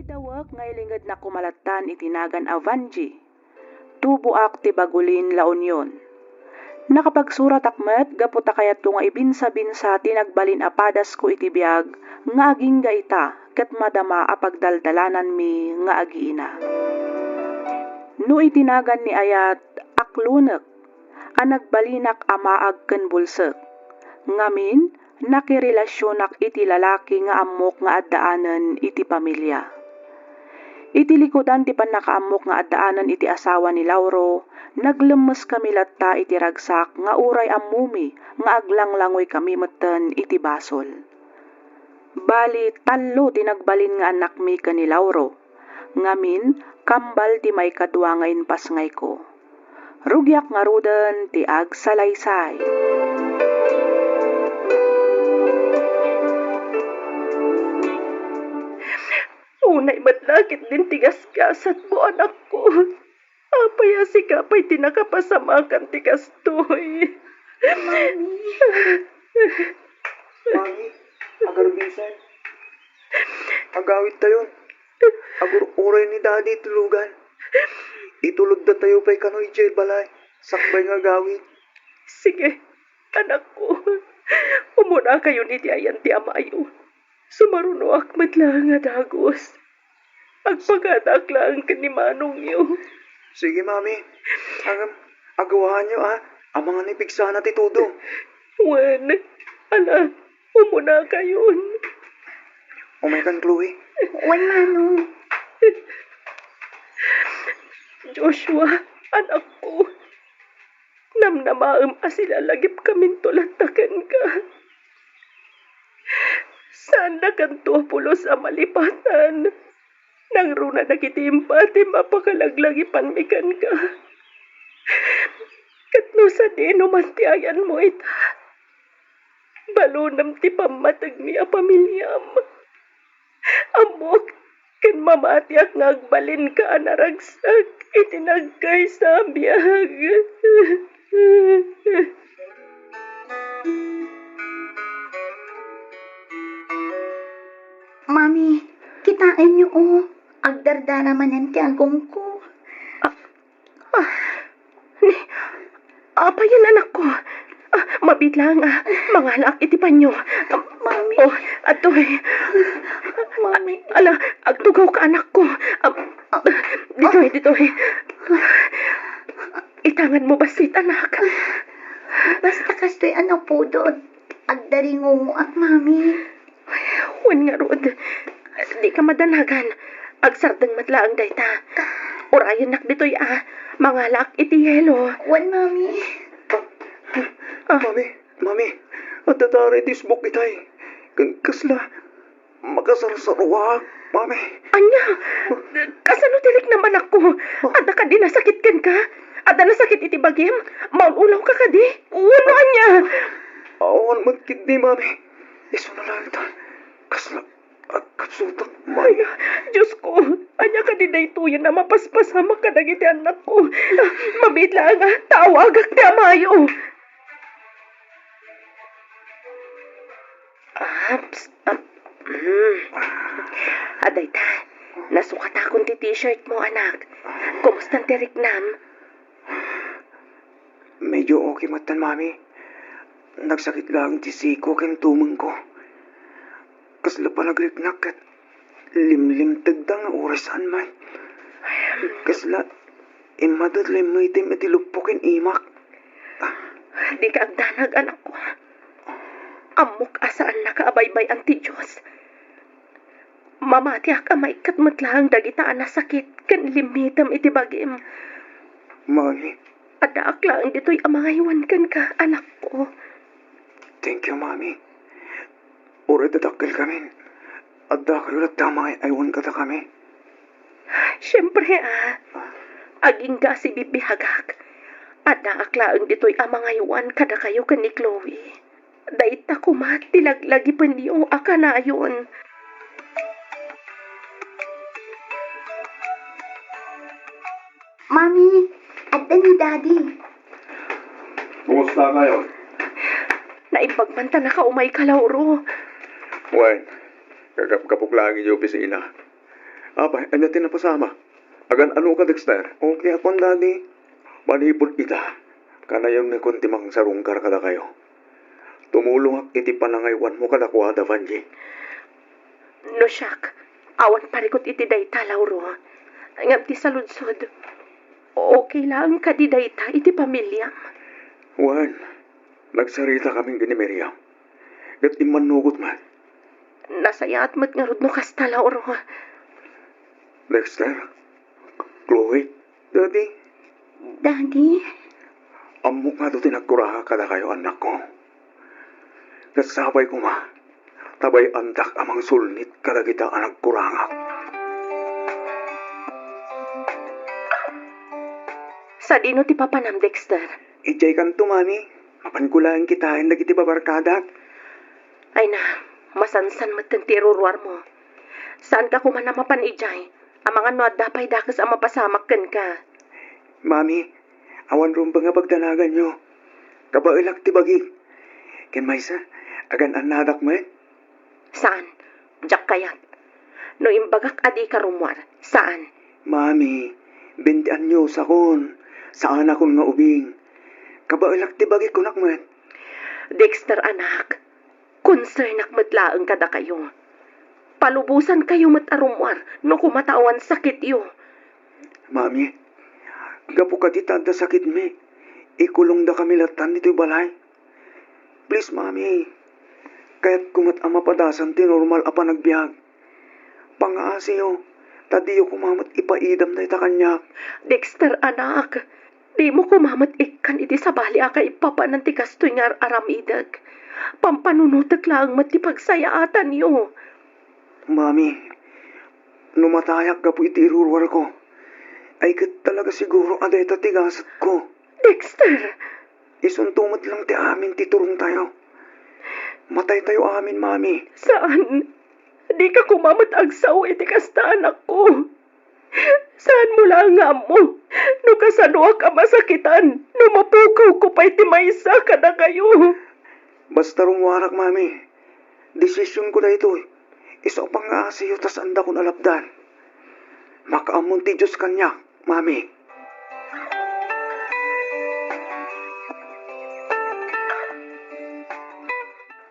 Idawak ngay lingad na kumalatan itinagan Avanji. Tubuak ti Bagulin La Union. Nakapagsurat akmet gaputa kayat ko nga ibinsa-binsa tinagbalin apadas ko iti biag nga aging gaita ket madama apagdaldalanan mi nga agiina. No itinagan ni ayat aklunek anagbalinak amaag ken bulsek. Ngamin nakirelasyonak iti lalaki nga amok nga addaanen iti pamilya. Iti likudan ti panakaamok nga addaanan iti asawa ni Lauro, naglemes kami latta iti ragsak nga uray ammumi nga aglanglangoy kami metten iti basol. Bali tallo tinagbalin nga anak mi ken ni Lauro. Ngamin kambal ti may kadwa nga inpasngay ko. Rugyak nga ruden ti agsalaysay. Unay matlakit din tigas-gasat mo, anak ko. Apay asikapay tinakapasamakan tigastoy. Mami, agarbisan. Agawit tayo. Agur-uray ni daddy tulugan. Itulog na tayo pa'y kanoy jail balay. Sakbay nga gawit. Sige, anak ko. Umuna kayo ni Diayan ti Amayo. Sumaruno akmat lang nga dagos. Agpagadak lang ka ni Manong niyo. Sige, mami. Agawahan niyo, ang mga nipig sana ti Tudo. Wan, ala, umuna kayo. Umaykan, Chloe. Wan, Manong. Joshua, anak ko. Namnamaam asilalagip kaming tulatakan ka. Saan na kanto pulos sa malipatan? Nang runa nakitimpa, ti mapakalaglagipan mikan ka. Katno sa dino mantiayan mo ita. Balunam ti pamatag niya pamilyam. Amok, ken mamatiak ngagbalin ka anaragsak, itinagkay sa biyag. Mami, kitain niyo agdardaraman ti agong ko. Apa yan, anak ko? Mabitlang, mangalak iti panyo. Mami. Atoy. Mami. Ala, agtugaw ka, anak ko. Ditoy. Itangan mo basit, anak. Basta kastoy ano po doon. Agdaringo at mami. Wan nga, Rod. Di ka madanagan. Agsardeng matlaang dayta. Orayon nak ditoy, mangalak iti yelo. Wan, mami. Mami. At tatari tisbok itay. Kasla, makasarsaruak, mami. Anya, kasano tirik naman ako? Ada ka di nasakitkan ka? Ada nasakit iti bagim? Maululaw ka di? Uno, anya. Awan magkit di, mami. Iso na lang ita. Kasla, agkatsutak, mami. Ay, Diyos ko, anya ka di daytoyan na mapaspasama ka na iti anak ko. Mabitla nga, tawagak ti Amayo. Aday ta, nasukat akong ti t-shirt mo, anak. Kumusta tirik nam? Medyo okay matan, mami. Nagsakit lang ti siko ken tumeng ko. Kasla pa nagriknak at limlim tagdang nga orasan man. Kasla, imadot limitim iti lupukin imak. Di ka agdanag, anak ko. Amok asaan nakaabaybay ang ti Diyos. Mamati ka maikat matlang dagita na sakit kan limitam iti bagim. Mami, Ada aklang dito'y amangaywan kan ka, anak ko. thank you, mami. Uri dadakil kami. At dakil ulit tamay aywan kata kami. Siyempre, aging ka si bibihagak. Ada aklang dito'y amangaywan kada kayo kan ni Chloe. Daita kumat, tilaglagi pa niyo akanayon. Mami, adda ni Daddy. Kumusta ngayon? Naipagmanta na ka umay ka, Lauro. Wan, kapag lagi niyo opisina. Apay, anya tinapasama. Agan ano ka, Dexter? Okay akong daddy. Manipod kita. Kanayang na kuntimang sarungkar kada kayo. Tumulong ak iti panangaywan mo kada kuwada, Vanji. No siyak, awan parikot iti dayta, Lauro. Ngam ti saludsod. Okay lang kadi dayta iti pamilya. Juan, nagsarita kaming gini Miriam. Gat imanugot man. Nasayaat mo't nga rod no kasta, Lauro. Dexter, Chloe, daddy, Daddy, amok nga do tinagkuraha kada kayo anak ko. Kasabay ko ma, tabay andak amang sulnit kada kita anak kurangak. Sa dino ti papanam, Dexter? Ijay kanto, mami. Mapankulaan kita, hindi kita babarkadak. Ay na, masansan mo't ti rurwar mo. Saan ka kumana mapan ijay? Ang mga no dapay dakas ang mapasamak ken ka. Mami, awan rum nga pagdanagan nyo. Kabailak ti bagi. Ken maysa, agan anadak mo. Saan? Diyak kayat. No imbagak adi ka rumwar. Saan? Mami, 20 anyos akon. Saan akon nga ubing. Kabailak ti bagi kunak mo. Dexter, anak. Concern akmatlaang kada kayo. Palubusan kayo matarumwar no kumatawan sakit yo. Mami, gapo ka di tanda sakit me. Ikulong da kami latan dito'y balay. Please, mami. Kaya't kumat ama padasan ti normal apa nagbiag. Pangaasi yo. Tadi yo kumamat ipaidam na ita kanyak. Dexter, anak. Di mo kumamat ikan iti sabali aka ipapanan ti kastoy nga aramidag. Pampanunutak lang mat ti pagsayaatan yo. Mami, numatayak gapo iti irurwar ko. Ay kat talaga siguro aday tatigasat ko. Dexter! Isuntumot lang ti amin ti turong tayo. Matay tayo amin, mami. Saan? Di ka kumamat agsaw iti kasta anak ko. Saan mo lang nga mo? No kasanwa ka masakitan. No mapukaw ko pa iti maysa kada kayo. Basta rumwarak, mami. Desisyon ko na ito. Iso pang asiyo tas anda ko nalapdan. Makaamon ti Diyos kanya, mami.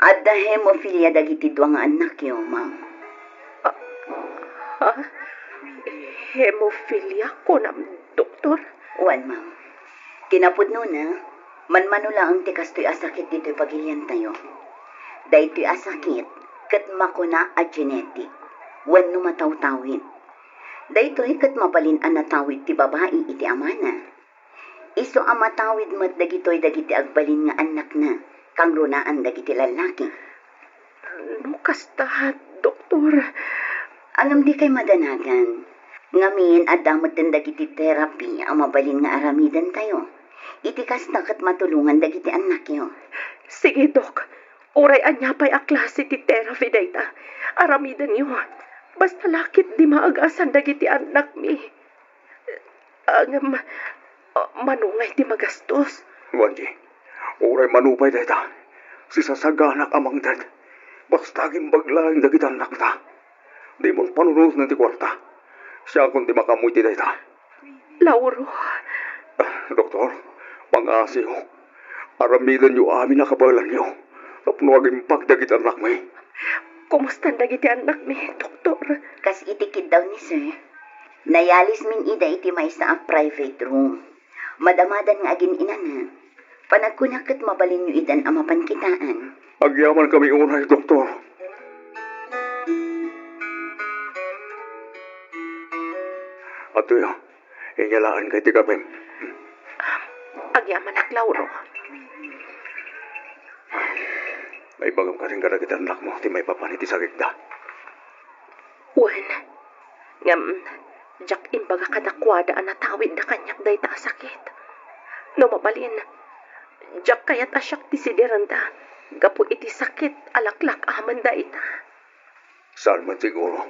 adda hemophilia dagiti duang nga anak yo, ma'am. Ha? Hemophilia ko nam, doktor? Wan, ma'am. Kinapudno na, manmanula ang tikastoy asakit dito'y pagilian tayo. Dahito'y asakit, kat makuna a genetic. Wan no matawtawid. Dahito'y kat mabalin ang natawid ti babae iti amana. Iso ang matawid mat dagito'y dagiti agbalin nga anak na, kang runaan dagiti lalaki. No kasta, doktor? Alam di kay madanagan. Ngamin adamot den dagiti therapy ang mabalin nga aramidan tayo. Iti kasta kat matulungan dagiti anak yo. Sige, dok. Uray anya pa'y a klase ti therapy dayta. Aramidan yo. Basta lakit di maagasan dagiti anak mi. Manungay ti magastos. Wanji, uray manupay dayta. Sisasaganak amang dad. Basta gimbaglaing dagiti anak ta. Di mon panunod na ti kwarta. Siya kung di makamuy ti dayta. Lauro. Doktor, pang-asi ho. Aramidan niyo amin na kabalan niyo. Tapno aging pagdagit anak mo eh. Kumusta dagiti anak mi, doktor? Kas itikid daw ni sir. Nayalis min ida iti may sa private room. Madamadan nga agin inana. Panagkunakit mabalin niyo idan ang mapankitaan. Agyaman kami unay, doktor. Ato yun, inyalaan kay Tigapim. Agyaman ak, Lauro. May bagam ka rin kadagit anak mo, ti may papaniti sa gigda. Wen, ngam, jak imbaga kadakwada ang natawid na kanyak day ta sakit. No mabalin, jak kayat asyak ti sidiranda, gapu iti sakit alaklak aman da ita. Saan man siguro?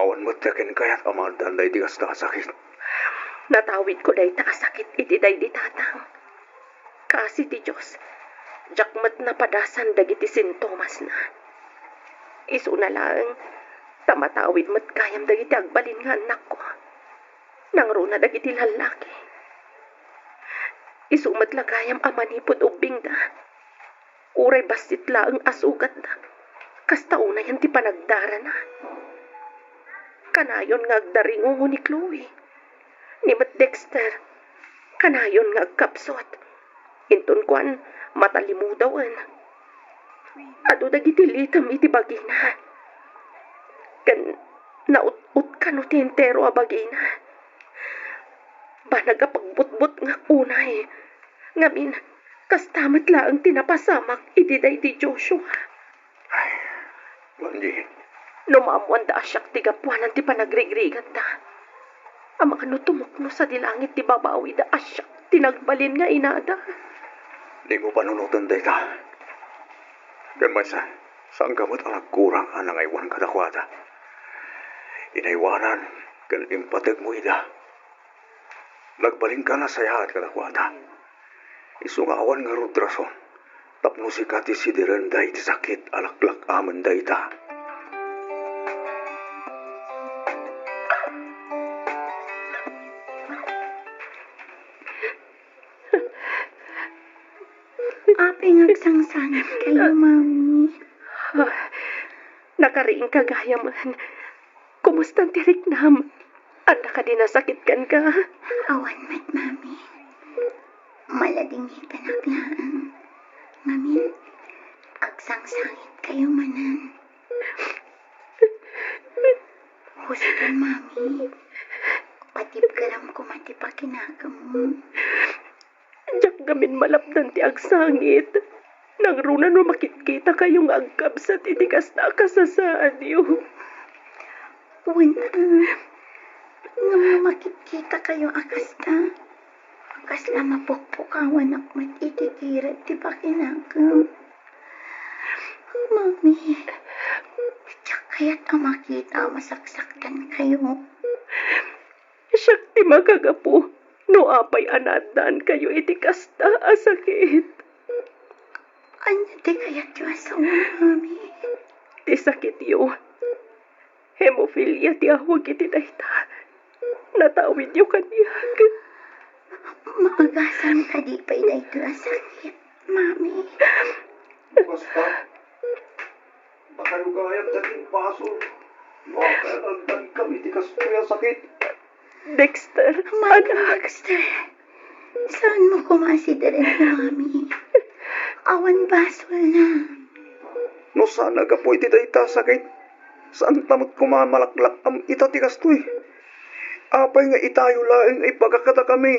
Awan mo takin kaya't amandan day tigas na sakit. Natawid ko day ta sakit iti day di tatang. Kasi ti Diyos, jakmat na padasan dagiti sintomas na. Isu na lang, Tamatawid mat kayam dagiti agbalin nga anak ko. Nangruna dagiti lalaki. Isumat lagayam amanipod ubing da. Uray basit laang asugat da. Kasta una yan ti panagdara na. Kanayon nga agdaringungo ni Chloe. Ni Mat Dexter. Kanayon nga agkapsot. Inton kuan matalimudawan. Ado dagiti litam iti bagina. Kan naut-ut ka no ti entero a bagina. Banagapagbutbut nga unay. Ngamin, kastamat laang tinapasamak iti day ti Joshua. Vanji, Numamuan da asyak ti gapuanan ti panagrigrigan da. Ang mga nutumukno sa dilangit ti babawi da asyak tinagbalin nga inada. di mo panunutan day ka. Gan may saan gamot ang nagkurang ang nangaywan kadakwada. Inaywanan, gan impatag mo ida. Nagbaling ka na sa yahat kadakwada. Isungawan nga rudrason. Tapno si kati sidiran day ti sakit alaklak aman day ta. Apay ngagsangsangit kayo, Mami. Nakariing kagaya man. Kumusta ang tirik nam? Anda ka din nasakit kan ka? Awan mat, Mami. Maladingitan aklaan. Ngamin, agsangsangit kayo manan. Huston, Mami. Patibgaram ko matipakinagam mo. Diyak gamin malapdan ti agsangit. Nang runa no makitkita kayong agkabsat itikas na kasasaan niyo. Wala. Ngam makikita kayo akasta. Akasla mapukpukawan ak matitikirat ti pakinagam. Mami, tiyak kaya't ang makita masaksaktan kayo. Siyak ti magagapo. No apay anadaan kayo itikas na asakit. Anya ti kaya't yung asawa, Mami. Ti sakit yo. Hemophilia ti awag iti dayta. Natawid yo kaniyag. Maagasan ka di pa'y na ito asakit, Mami. Basta, baka lugayat daging pasol. Makalandan kami ti kastuya sakit. Dexter, Manong anak. Dexter, saan mo kumasidarin ni Mami? Awan basol na. No sana ka po iti dayta sakit. Saan tamot kumamalaklak am ita ti kastoy. Apay nga itayo laeng ay pagkakata kami.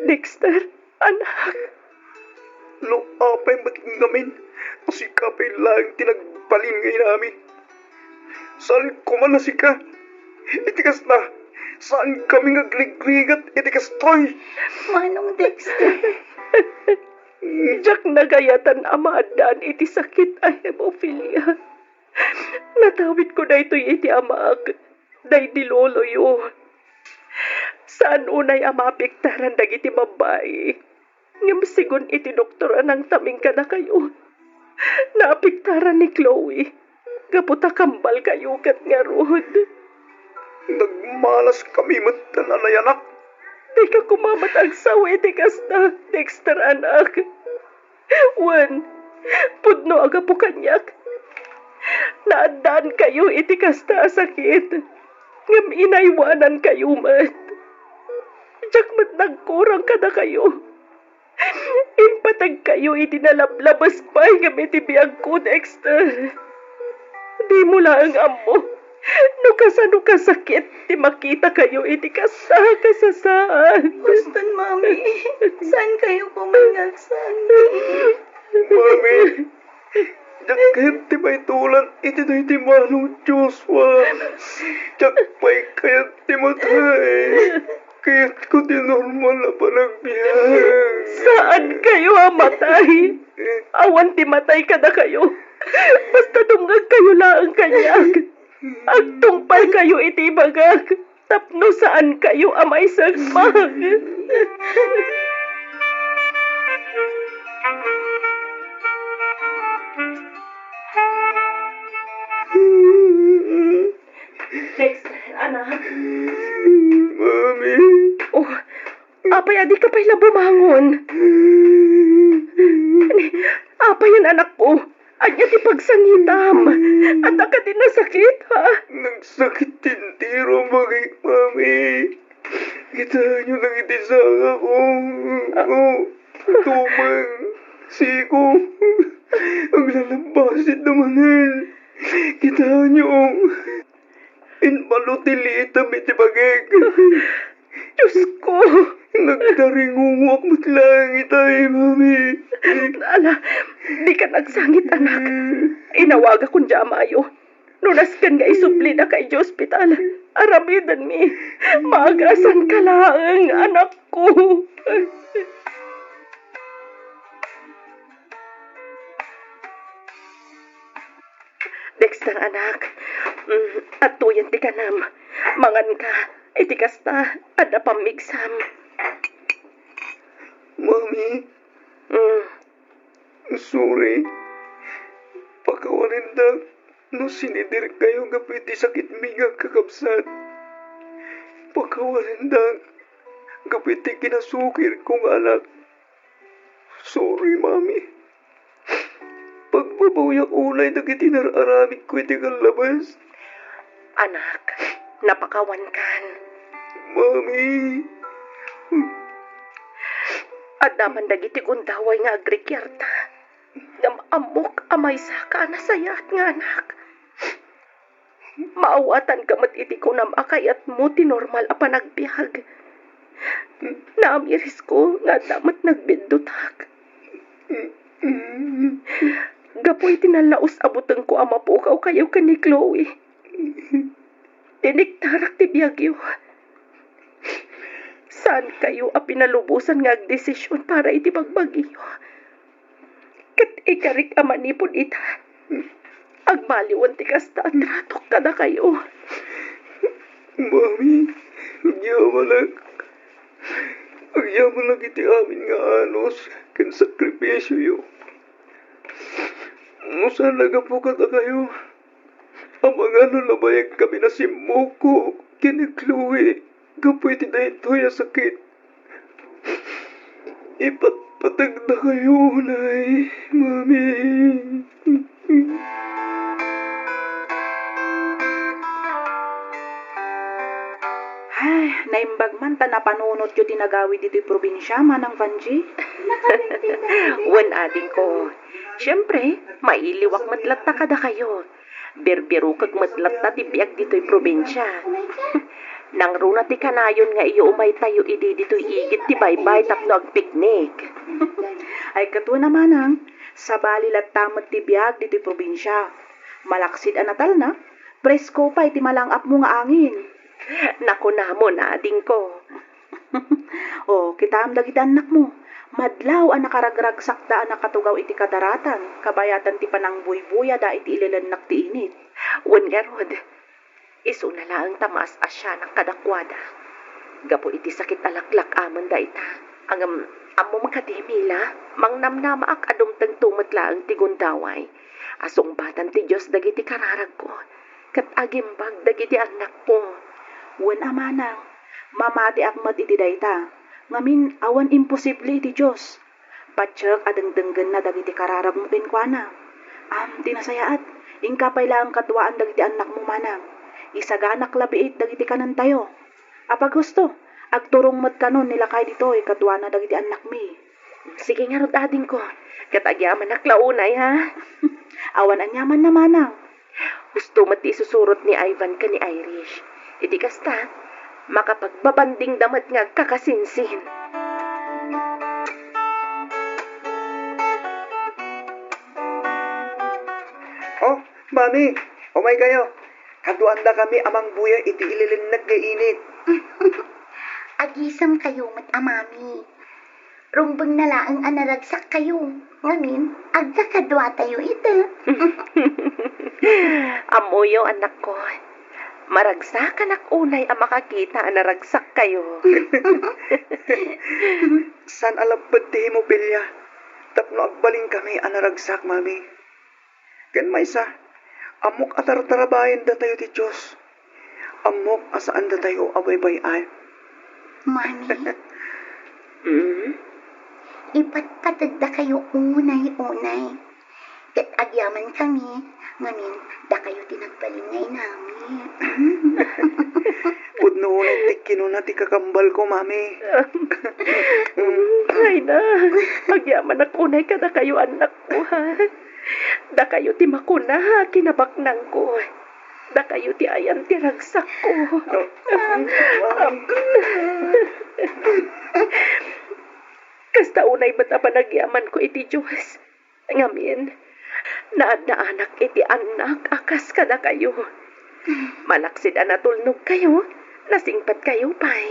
Dexter, anak. No apay matingamin. Si kapay laeng tinagbalin ngayon namin. Saan kuman na si ka? Itikas na. Saan kami ngagligrigat itikas toy? Manong Dexter, Diyak nagayatan amadaan iti sakit a hemophilia. Natawid ko na ito'y iti amaak. Day di lolo yo. Saan unay amapiktaran dagiti babae? Ngam sigun iti doktora ng taming ka na kayo. Naapiktaran ni Chloe. Gaputa kambal kayo kat nga rod. Nagmalas kami matanayanak. Di ka kumamat ang sawi iti kasta, Dexter anak. Wan, pudno aga po kanyak. Naandaan kayo iti kasta sakit. Ngam inaywanan kayo mat. Diyak mat nagkurang ka na kayo. Impatag kayo iti nalablabas pa ngam iti biyag ko, Dexter. Di mo lang amo. No kasakit, ti makita kayo iti kasasaan. Huston, Mami. Saan kayo kumangagsan? Mami, jak kayat ti may tulan iti na iti manong Joshua. Jak pa'y kayat ti matay. Kayat ko di normal na panagbiyak. Saan kayo amatay? Awan ti matay ka na kayo. Basta dumgag kayo lang kanyag. Agtungpal kayo iti bagag. Tapno saan kayo amay sagmag. Apay, adi ka pa'y bumangon. Apay yan, anak ko. Anya ti pagsangitam. At ka din nasakit, ha? Nagsakit din tiro, mami. Kita nyo lang itisang ako. Tumang. Siko. Ang lalabasit naman. Kita nyo. Inbalutiliit ang mitibagig. Diyos ko. Nagdaringungok mo't langit ay, mami. Ala, di ka nagsangit, anak. Inawag akong jamayo. Nunaskan nga isupli na kay hospital. Aramidan mi. Maagasan ka lang, anak ko. Dexter, anak. At tuyan ti kanam. Mangan ka. Itikas ta. Ada pamigsam. Mami, sorry. Pakawarinda, no sinidir kayo gapiti sakit miga kakabsat. Pakawarinda, gapiti kinasukir kong anak. Sorry, mami. Pagbabawiyak ulay na kitinaramik ko iti labas. Anak, napakawan kan. Mami. At daman dagiti gundaway nga agrikyarta. Ngam amok amay saka na sayat nga anak. Maawatan kamat iti ko namakay at mo tinormal a panagbiag. Naamiris ko nga damat nagbidutak. Gapoy tinalaos abutang ko ang mapukaw kayo ka ni Chloe. Tiniktarak ti biyagyo. Saan kayo a pinalubusan nga agdesisyon para iti pagbagyo? Kat ikarik a manipon ita. Agmaliwan ti kasta at ratok kada kayo. Mami, agyaman iti amin nga anos ken sakripisyo yo. No saan nagapukat na kayo? Ang mga labayag kami na si Moko kini Chloe. Kapoy tinaytoy na sakit. Ipatpatag na kayo, Nay, Mami. Ay, naimbag man ta napanunot yu tinagawid dito'y probinsya manang Vanji. Wan ading ko. Siyempre, mailiwak madlat ta kada kayo. Berbero kag madlat ta tibiyag dito'y probinsya. Nang runa ti kanayon nga iyo umay tayo idi dito'y igit ti baybay tapno ag picnic. Ay katwa naman ang sa balilat tamat ti biag dito'y probinsya. Malaksid a natal na, presko pa iti malangap mo nga angin. Naku namo na ading ko. O, kita am dagiti anak mo. Madlaw ang nakaragragsak da ang nakatugaw iti kadaratan, kabayatan ti panang buybuya da iti ililanak ti init. Wan nga rod, iso na lang tamas asya ng kadakwada. Gapo iti sakit alaklak aman da ita. Ang amo makadimila, mang namnama ak adumtang tumatlaang ti gundaway. Asong batan ti Diyos dagiti kararag ko. Kat agimbag dagiti anak ko. Wan amanang, mamati akmat iti dayta. Ngamin awan imposible iti Diyos. Patsyak adengdenggen na dagiti kararag mo kenkwana. Tinasayaat, ingkapay lang katwaan dagiti anak mo manang. Isaganak labiit dagiti kanan tayo. Apag gusto, agturong mat kanon nila kay ditoy katwa na dagiti anak mi. Sige nga rod ading ko. Katagyaman naklaunay ha. Awan anyaman na manang. Gusto mati susurot ni Ivan ka ni Irish. Iti kasta, makapagbabanding damat nga kakasinsin. Oh, Mami, umay kayo. Kaduan na kami amang buya iti ililinag nga init. Agisam kayo mat amami. Rumbang na laang anaragsak kayo. Ngamin, agkakadwa tayo ito. Amoyo anak ko. Maragsak anak unay ang makakita ang naragsak kayo. San alabad ti mo, Pilya? Tapno agbaling kami anaragsak, Mami. Ken maysa, amok atartarabayan da tayo ti Diyos. Amok asaan da tayo abaybay ay. Mami, agpatpatag da kayo unay-unay. Kat agyaman kami, ngamin, da kayo tinagbalingay namin. Pudno unay kinuna ti kakambal ko, mami. Ay na, agyaman na kunay ka da kayo anak ko ha. Da kayo ti makuna ha, kinabaknang ko. Da kayo ti ayan ti ragsak ko. Kasta unay bata pa nagyaman ko iti Diyos. Ngamin, naad-naanak iti anak, akas kada kayo. Malaksid anatulnog kayo, nasingpat kayo pa'y.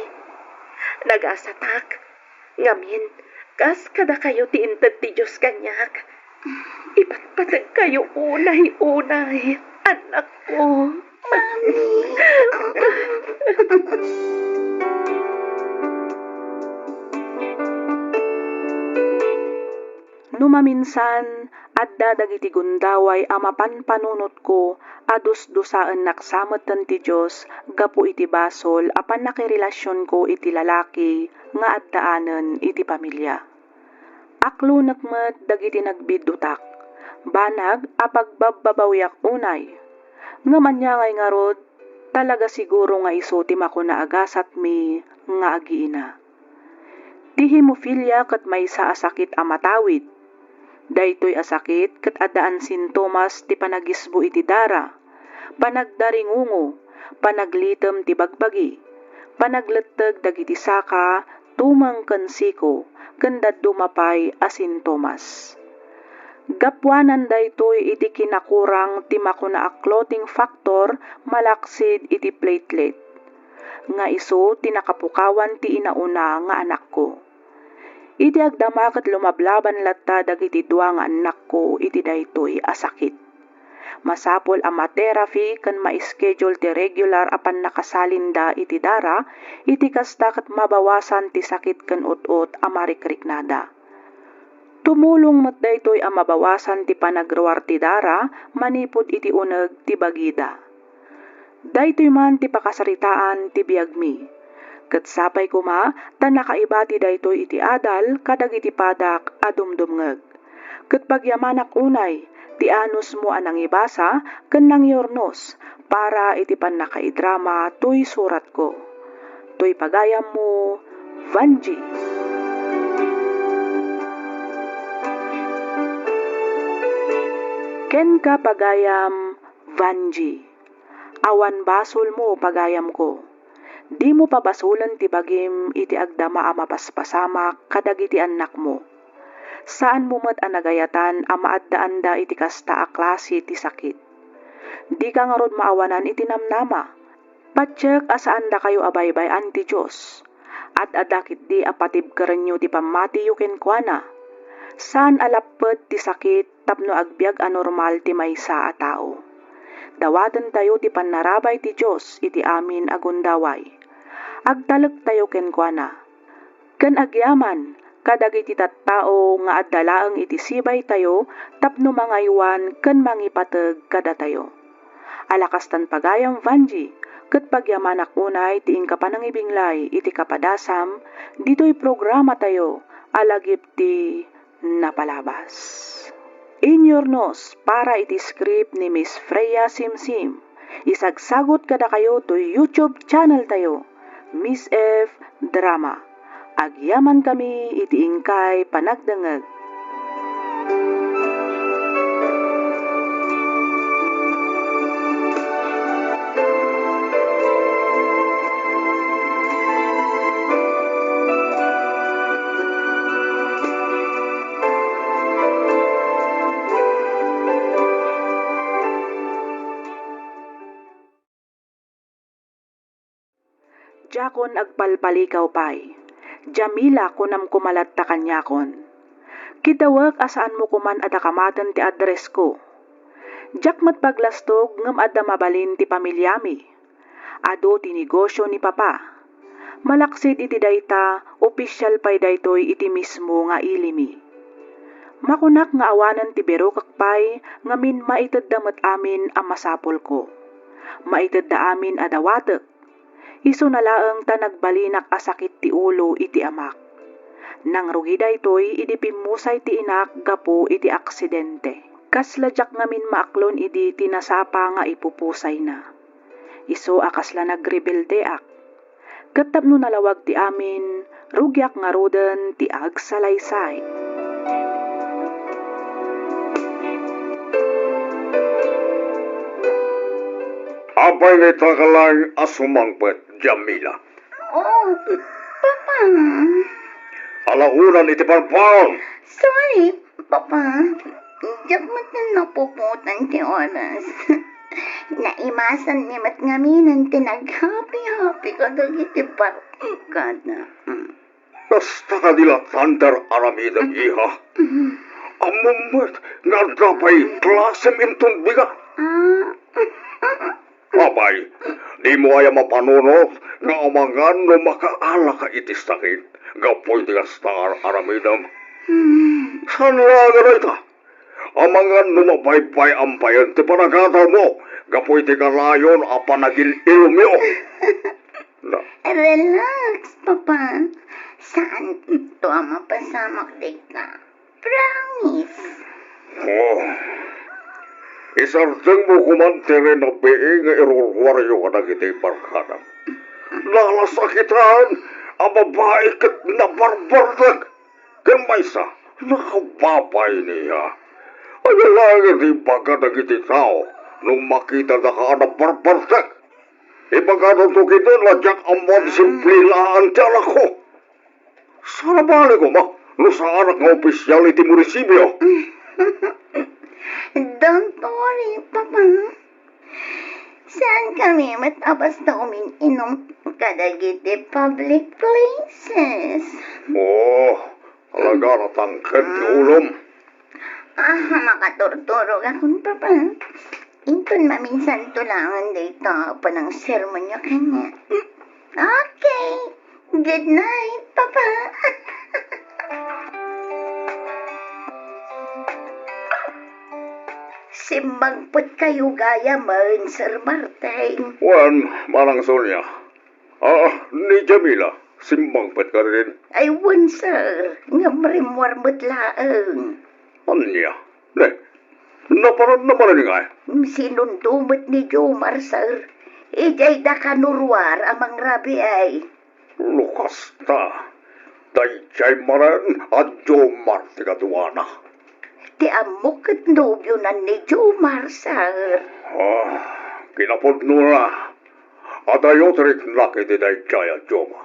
Nagasatak, ngamin, kas kada kayo ti inted ti Diyos kanyak. Ipatpatag kayo unay-unay, anak ko. Mami! Numaminsan, adda dagiti gundaway amapan panunot ko, adus dusaan naksametan ti Diyos, gapu iti basol, apan nakirelasyon ko iti lalaki, nga addaanen iti pamilya. Aklo nakmet dagiti nagbidutak, banag apagbababawyak unay. Nga manyangay nga rod, talaga siguro nga iso ti makuna agasat mi nga agiina. Ti hemophilia kat may sa asakit amatawid. Daytoy asakit kat adaan sintomas ti panagisbo iti dara, panagdaringungo, panaglitem ti bagbagi, panagletteg dagiti saka, tumang ken siko, ken daddo mapay a sintomas. Gapwanan daytoy iti kinakurang ti makuna a clotting factor malaksid iti platelet. Nga iso ti nakapukawan ti inauna nga anak ko. Iti agdama ket lumablaban latta dagiti dua nga anak ko iti daytoy a sakit. Masapol a ma-therapy ken ma-schedule ti regular apan nakasalinda iti dara, iti kasta ket mabawasan ti sakit ken ut-ut a marikriknada. Tumulong met daytoy a mabawasan ti panagruar ti dara, manipud iti uneg ti bagida. Daytoy man ti pakasaritaan ti biag mi. Ket sapay kuma, tan nakaibati daytoy iti adal, kadagiti padak a dumdumngeg. Ket pagyamanak unay, ti anus mo anang ibasa, ken nangyornos, para iti pannakaidrama toy surat ko. Toy pagayam mo, Vanji. Ken ka pagayam, Vanji. Awan basol mo pagayam ko. Di mo pabasulan ti bagim iti agdama a mapaspasamak kadagiti anak mo. Saan mo met anagayatan a maaddaanda iti kasta a klase ti sakit. Di ka nga rod maawanan iti namnama. Patsek asaan da kayo abaybayan ti Diyos. At adakit di apatib karenyo ti pamati yu kenkwana. Saan alapet ti sakit tapno agbiag anormal ti maysa a tao. Dawaten tayo ti panarabay ti Diyos iti amin agundaway. Agtaleg tayo kenkwana. Ken agyaman, kadagiti tattao nga addalaeng iti sibay tayo, tapno mangaywan ken mangipateg kada tayo. Alakastan pagayam Vanji, ket pagyamanak unay ti ingkapan ng ibinglay iti kapadasam, dito'y programa tayo, alagip ti napalabas. In your nose, para iti script ni Miss Freya Simsim. Isagsagot kada kayo to YouTube channel tayo, Miss F Drama. Agyaman kami iti ingkay panagdengeg. Jakon agpalpalikaw pay. Jamila kunam kumalat ta kanyakon. Kitawag asaan mo kuman ada kamatan ti address ko. Jakmat paglastog ngem adda mabalin ti pamilyami. Ado ti negosyo ni papa. Malaksid iti dayta, opisyal pay daytoy iti mismo nga ilimi. Makunak nga awanan ti bero kakpay, ngamin maited damat amin ang masapol ko. Maited da amin adawatek. Iso na laeng ta nagbalinak asakit ti ulo iti amak. Nang rugida ito'y idipimusay ti inak gapo iti aksidente. Kasladyak ngamin maaklon idi tinasapa nga ipupusay na. Iso akasla nagrebelde ak. Ket tapno nalawag ti amin, rugyak nga roden ti agsalaysay. Apay ni takalang asumangpet, Jamila. Oh, Papa. Alaunan iti parpaon. Sorry, Papa. Diyak mo't na napuputan ti oras. Naimasan ni mat ngaminan tinag-happy-happy ka dagiti parkada. Basta ka nila thunder aramidang iha. Amumot nga dapay klasem intong biga. Apay, di mo ay mapanunot nga amangan no makaala ka iti sakit. Gapoy ti kastar aramidam. San laga ita? Amangan no mabaypay ampayan ti panagataw mo. Gapoy ti kalayon a panagil ilumyo. Relax, Papa. Saan ito ang mapasamak dita? Promise. Oh, isarteng mo kumantere na being nga irurwaryo ka na kita barkada. Lalasakitan ang babae kat na barbardag. Kamaysa, nakababay niya. Ay lang di baga na kita tao nung makita na ka na barbardag. Ibagano to kita ladyak amon simple laan ti alak ko. Sana bali ko ma, no sa anak ng opisyal iti munisipyo. Don't worry, Papa. Saan kami matapos na umiinom kadagiti public places? Oh, talaga natangkad ni ulom. Makaturturog akong Papa. Inton maminsan tulangan dito pa ng sermon niya kanya. Okay. Good night, Papa. Simbangpot kayo gaya man, Sir Martin. Wan, manang Sonia. Ni Jamila, simbangpet ka rin. Ay, wan, sir. Ngamrimwar mo't laang. Anya? Ne, naparad na pala nga. Sinundumot ni Jomar, sir. Ijay da kanurwar amang rabi ay. Lukas ta. Dayjay maran at Jomar ti katuwana. Ti amok at nobyo na ni Jomar, sir. Kinapod na. At ayot rin laki ti Dayjay at Jomar.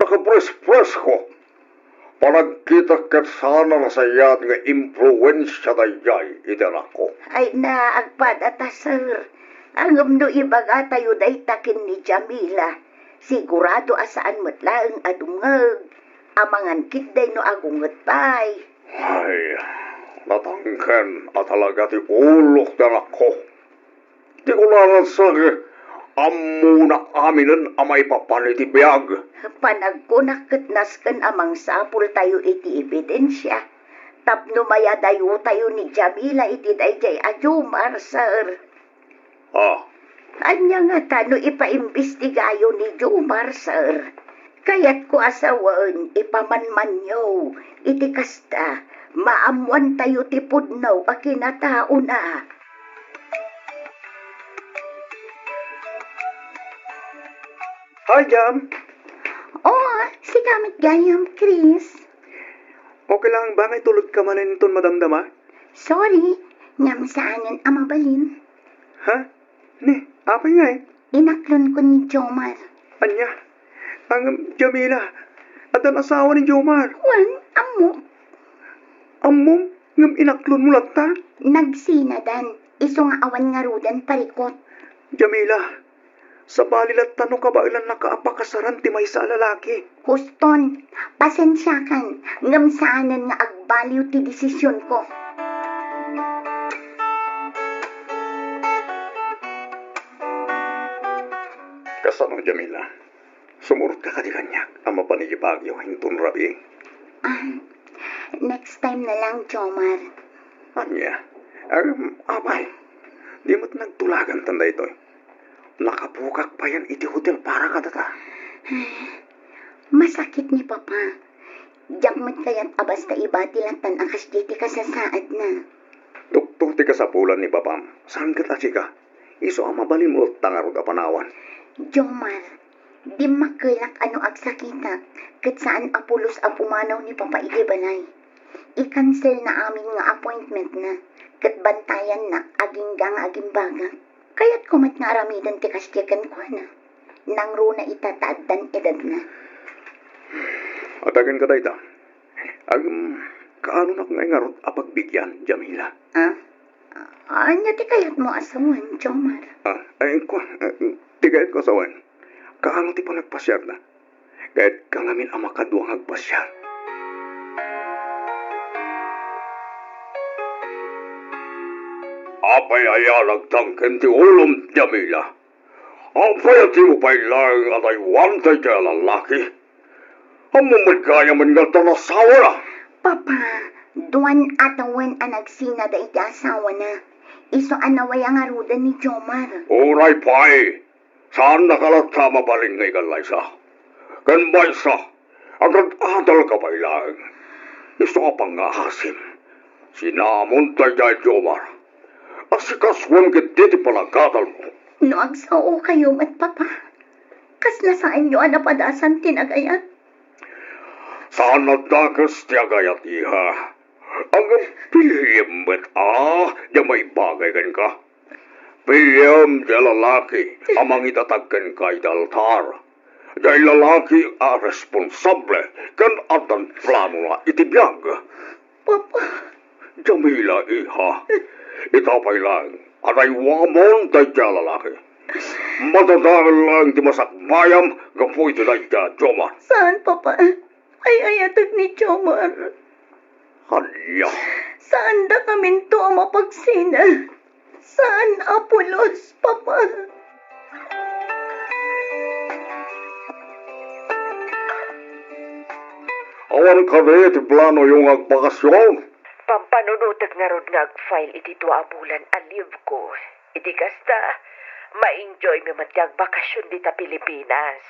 Nakapres-pres ko. Panagkita kat sana nasayat nga impluensya Dayjay itinak ko. Ay naagpadata, sir. Ang umno ibaga tayo day takin ni Jamila. Sigurado asaan mo't laang adungag. Amangan kitday no agungat pay. Ay, natangken at talaga ti ulok na ako. Di ko lang sag, amuna aminin amay papaniti biyag. Panagkunak nasken amang sapul tayo iti ebidensya. Tapno maya dayo tayo ni Jamila iti dayjay ajumar, sir. Anya nga tano ipaimbestigayo ni Jomar, sir. Kaya't ko asawan ipamanmanyo iti kasta maamuan tayo ti pudnaw a kinatao na. Hi, Jam. Oh, si gamit gayam, Chris. Okay lang ba may tulog ka man nitong madamdama? Sorry, ngamsaanan amabalin. Ha? Ni, apay nga eh. Inaklon ko ni Jomar. Anya? Ang Jamila. At ang asawa ni Jomar. Wan, amo. Amom, ngam inaklon mo lata. Nagsinadan. Iso nga awan nga rudan parikot. Jamila, sa balilat tanong ka ba ilan nakaapakasaran ti may sa lalaki? Huston, pasensyakan. Ngamsaanan nga agbaliw ti desisyon ko. Kasano, Jamila? Sumurot ka di kanya ang mapanigibagyo hintun rabi. Next time na lang, Jomar. Anya? Abay, di mo't nagtulagan tanda ito. Nakapukak pa yan iti hotel para ka data. Masakit ni Papa. mo kayat abas ta iba tilatan akas diti ka sa saad na. Tuktok ti kasapulan ni Babam. Saan ka ka? Iso ang mabalin mo tangarod a panawan. Jomar, di makalak ano agsakitak, kat saan apulos ang pumanaw ni Papa Ige Balay. I-cancel na amin nga appointment na, kat bantayan na aging gang aging baga. Kaya't kumat nga aramidan ti kasyakan ko na. Nang runa itataaddan edad na. Atagan ka dayta. Kaano na nga ngarot apagbigyan, Jamila? Anya ti kayat mo asawan, Jomar? Tigayat ko sawan. Kaano ti pa nagpasyar na? Kahit kangamin ang makaduang agpasyar. Apay ayalag tangken ti ulom, Jamila. Apay ti mo pa'y lang at ay wantay kaya lalaki. Ang mamagkaya man nga tanasawa na. Papa, duwan atawan ang nagsina da iti asawa na. Iso anaway ang arudan ni Jomar. Uray pa'y. Saan nakalata mabaling ngay kalaysa? Kan baysa, agad adal ka pa'y lang. Iso ka pang ahasim. Sinamon tayo dahil Jomar. Asikaswan kititi palagkadal mo. No agsao kayo mat papa. Kas nasaan nyo anapadasan tinagayat? Saan nagdagas tiagayat iha? Ang piliyam ba't di may bagay kan ka? Piliyam di lalaki amang itatagkan kay daltar. Di lalaki responsable kan atan plano na itibiyag. Papa. Jamila iha. Itapay lang, aray wamon tayo dyan lalaki. Matadahal lang di masakbayam, gapoy di tayo Jomar. Saan, Papa? Ay ayatag ni Jomar. Halya. Saan da kamin to ang mapagsina? Saan Apolos, Papa? Awan ka rin, ti plano yung agbakasyon. Pampanunutag nga rod nga ag-file iti tua bulan aliv ko. Iti kasta, ma-enjoy mi matyag bakasyon dita Pilipinas.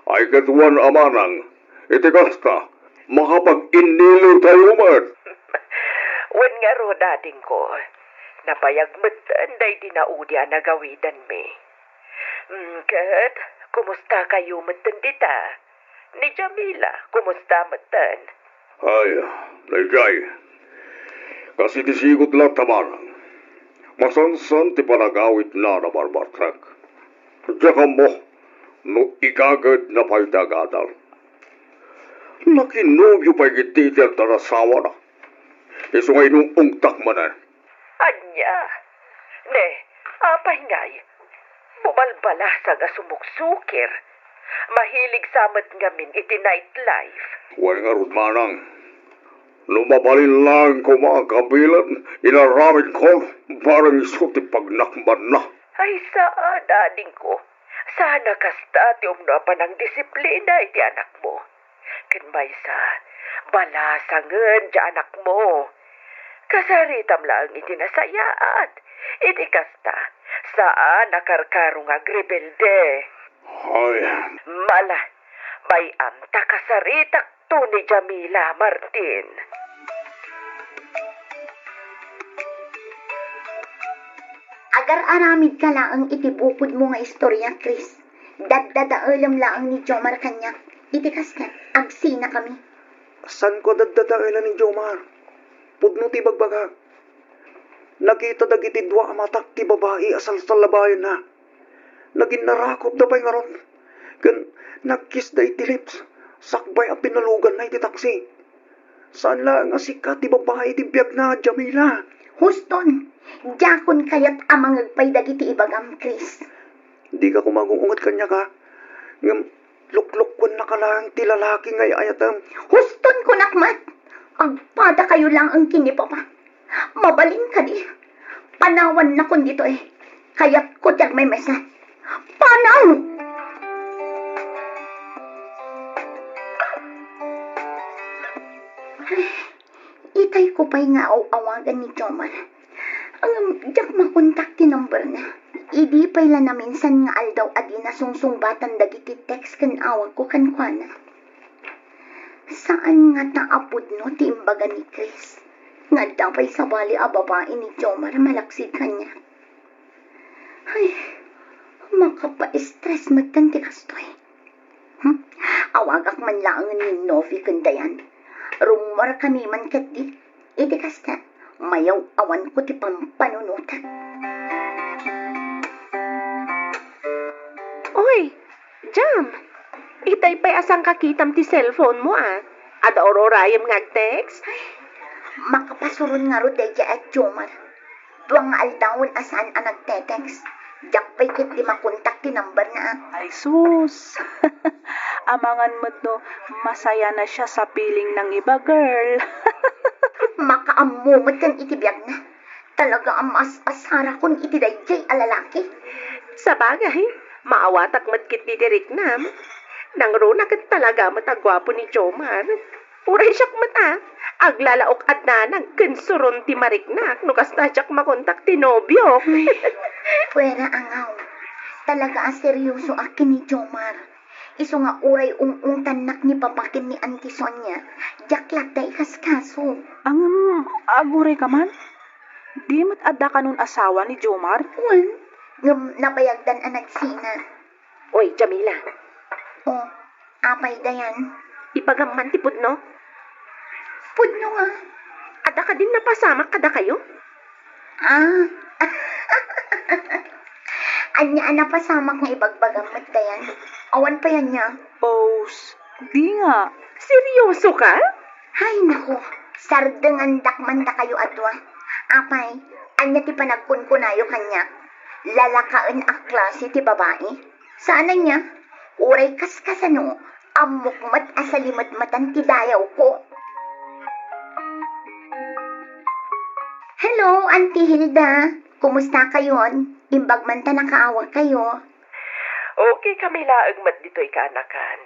Ay katuan amanang, iti kasta, makapag-inilo tayo man. Wen nga ro dating ko, napayag matan day dinaudya na gawidan mi. Kat, kumusta kayo matan dita? Ni Jamila, kumusta matan? Ay, Lejay. Kasi tisigot lang tamanang. Masansan ti panagawit na barbartrak. Diyan mo, no ikagad na paydagadal. Nakinubyo pa'y gititir tarasawa na. Iso ngay nung ungtak manan. Anya? Ne, apay ngay. Bumalbala sa gasumuksukir. Mahilig samat ngamin iti nightlife. Huwag nga rod manang. Lumabalin lang ko mga kabilan, inaramid ko, parang isuti pagnakman na. Ay saan, ading ko? Sana kasta ti umnapan ng disiplina iti anak mo. Kanmaysa, balasangan di anak mo. Kasaritam lang iti nasayaat. Iti kasta, saan nakarkarong agrebelde. Ay. Mala, may amta kasaritak to ni Jamila Martin. Agar aramid ka lang ang itibukod mo nga istorya, Chris. Daddadaalam lang ni Jomar kanya. Itikas ka, agsina kami. San ko daddadailan ni Jomar? Pudno ti bagbaga. Nakita dagiti dua amatak ti babae asal sa labayan na. Naging narakop da pa'y ngaron. Kan nagkiss da iti lips. Sakbay ang pinalugan na iti taksi. Saan lang nga sikat ti babae ti biyag na, Jamila? Huston, jakon kayat amang agpay dagiti ibagam, Chris. Di ka kumagungungat kanya ka. Ngam, luklukwan na ka lang ti lalaki ngay ayatam. Huston ko nakmat. Agpada kayo lang ang kinipapa. Mabalin ka di. Panawan na kun dito eh. Kaya't ko tiyag may mesa. Panaw! Itay ko pa'y nga awagan ni Jomar. Ang diyak makontak ti number na. Idi pa'y la na minsan nga aldaw adi na sungsungbatan dagiti text kan awag ko kan kuana. Saan nga taapod no timbaga ni Chris? Nga dapay sa bali a babae ni Jomar malaksid kanya. Ay, makapa-stress magtanti kastoy. Awagak man lang ni Novi kandayan. Rumor kami man kati. Iti kasta, mayaw awan ko ti pampanunutan. Oy, Jam! Itay pa'y asang kakitam ti cellphone mo Ada ororayam ngag-text? Makapasurun nga ro deja at Jomar. Tuwang nga aldawon asan ang nagtetext. Jak pa'y kit di makontak ti number na. Ay sus! Amangan mo to, masaya na siya sa piling ng iba, girl. Makaamumot kan itibiyag na. Talaga ang mas asara kung itidayjay alalaki. Sa bagay, maawatak matkit ni Derek Nam. Nang runa kat talaga matagwapo ni Jomar. Uray siyak mata. Aglalaok at nanang kansuron ti mariknak. Nukas na siyak makontak ti nobyo. Pwera angaw. Talaga ang seryoso akin ni Jomar. Iso nga uray tanak ni papakin ni Auntie Sonia. Jaklat day kaskaso. Ang aguray ka man? Di mat adda ka nun asawa ni Jomar? Well, nabayagdan ang nagsina. Oy, Jamila. Oh, apay dayan. Ipagaman ti Pudno. Pudno nga. Ada ka din napasama kada kayo? Anya na pasama kong ibagbagamot dayan. Awan pa yan niya. Pose. Di nga. Seryoso ka? Hay nako, sardengan dakman da kayo adwa. Apay, anya ti panagkunkunayo kanya. Lalakaan ang klase ti babae. Sana niya, uray kaskasano, amukmat asalimat-matan ti dayaw ko. Hello, Auntie Hilda. Kumusta kayon? Imbag man ta nakaawa kayo. Okay kami laang mat dito'y kaanakan.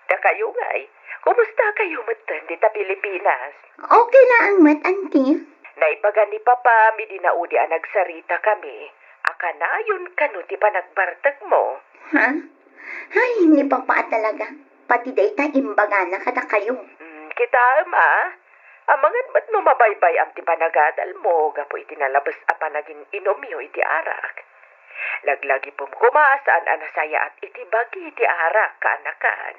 Da kayo nga'y, kumusta kayo matan dita Pilipinas? Okay lang mat, Auntie. Naipagan ni Papa, mi dinaudi ang nagsarita kami. Akanayon kano ti panagbartag mo. Ha? Ay, hindi pa talaga. Pati dayta imbaga na kada kayo. Kita amangan mat no mabaybay am ti panagadal mo, gapo iti nalabas apa naging inomyo iti arak. Laglagi pom kumasaan anasaya at iti bagi iti arak kaanakan.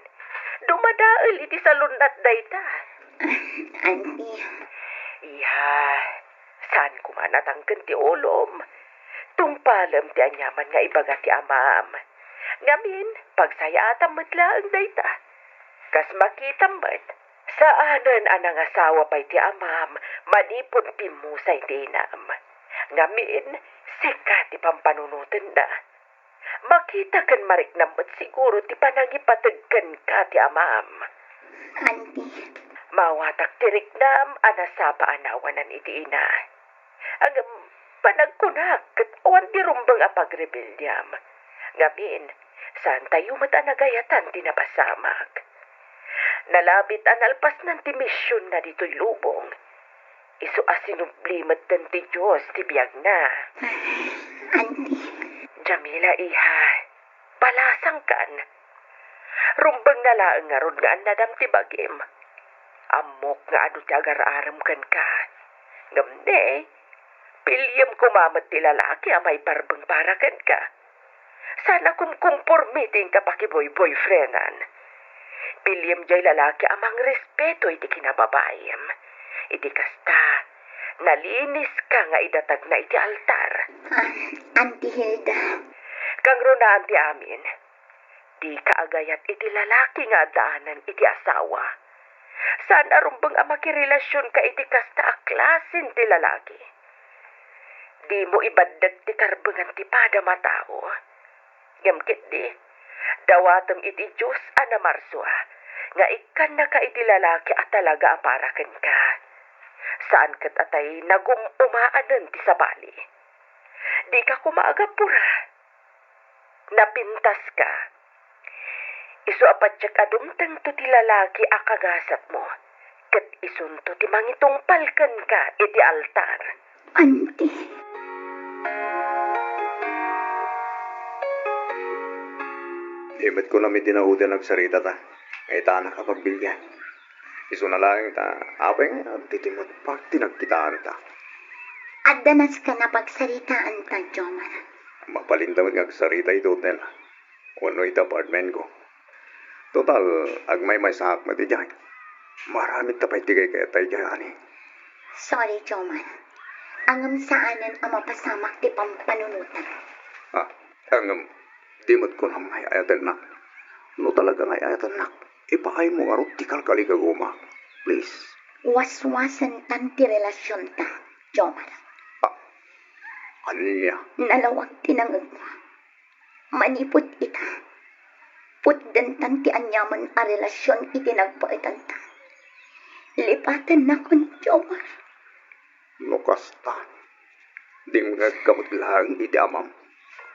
Dumadaal iti salunat dayta. Auntie. Iha, saan kumanatangken ti ulom? Tungpalam ti anyaman nga ibaga ti amam. Ngamin, pagsaya atam matlaang dayta. Kas makitam mat, saanan anang asawa pa'y ti amam, manipon pimusay ti inam. Ngamin, sika ti pampanunutan na. Makita kan mariknamot siguro ti panangipatagkan ka ti amam. Auntie. Mawatak ti riknam, anasapa anawanan iti ina. Ang panagkunak, kat awan ti rumbang apagrebeldiyam. Ngamin, saan tayo matanagayatan ti napasamak. Nalabit analpas ng ti misyon na dito'y lubong. Isu asinublimat ng ti Diyos ti biyag na. Auntie. Jamila, iha, palasang kan. Rumbang nalaang nga ron nga anadam ti bagim. Amok nga adu ti agar-aram kan ka. Ngamne, pilyam kumamat ti lalaki amay parbang parakan ka. Sana kung kumpormiting ka pakiboy-boyfriendan. Pilyam jay lalaki amang respeto iti kinababayam. Iti kasta, nalinis ka nga idatag na iti altar. Auntie Hilda. Kang runaan ti amin, di kaagayat iti lalaki nga daanan iti asawa. Saan arumbang makirelasyon ka iti kasta a klasin ti lalaki. Di mo ibaddag ti karbangan ti pada matao. Ngamkit di, dawatom iti Diyos anamarswa, nga ikan na ka iti lalaki at talaga aparakan ka. Saan kat atay nagumumaanan ti sabali. Di ka kumaagapura. Napintas ka. Isu apatsak adumtang to ti lalaki akagasat mo. Kat isunto ti mangitungpalkan ka iti altar. Auntie. Imet ko namin dinaudan nagsarita ta. Ay ta nakapagbilyan. Iso na lang ta, apay nga, titimot pa, tinagkitaan ta. At danas ka na pagsaritaan ta, Jomar. Mapalintamad nga sarita ito, Tel. Wano ito apartment ko. Total, agmay may sahak mati dyan. Maramit tapay tigay kaya tayo dyan, ani. Sorry, Jomar. Angam saanan ang mapasamak ti pampanunutan. Ang dimot ko na may ayatan nak. No talaga may ayatan nak. Ipakay mo nga ti kalkali kaguma. Please. Waswasan tan ti relasyon ta, Jomar. Ano niya? Nalawag tinangag mo. Manipot ita. Putdan tan ti anyaman a relasyon itinagpaitan ta. Lipatan na kon, Jomar. Nukasta. Di mga kamot lang iti amam.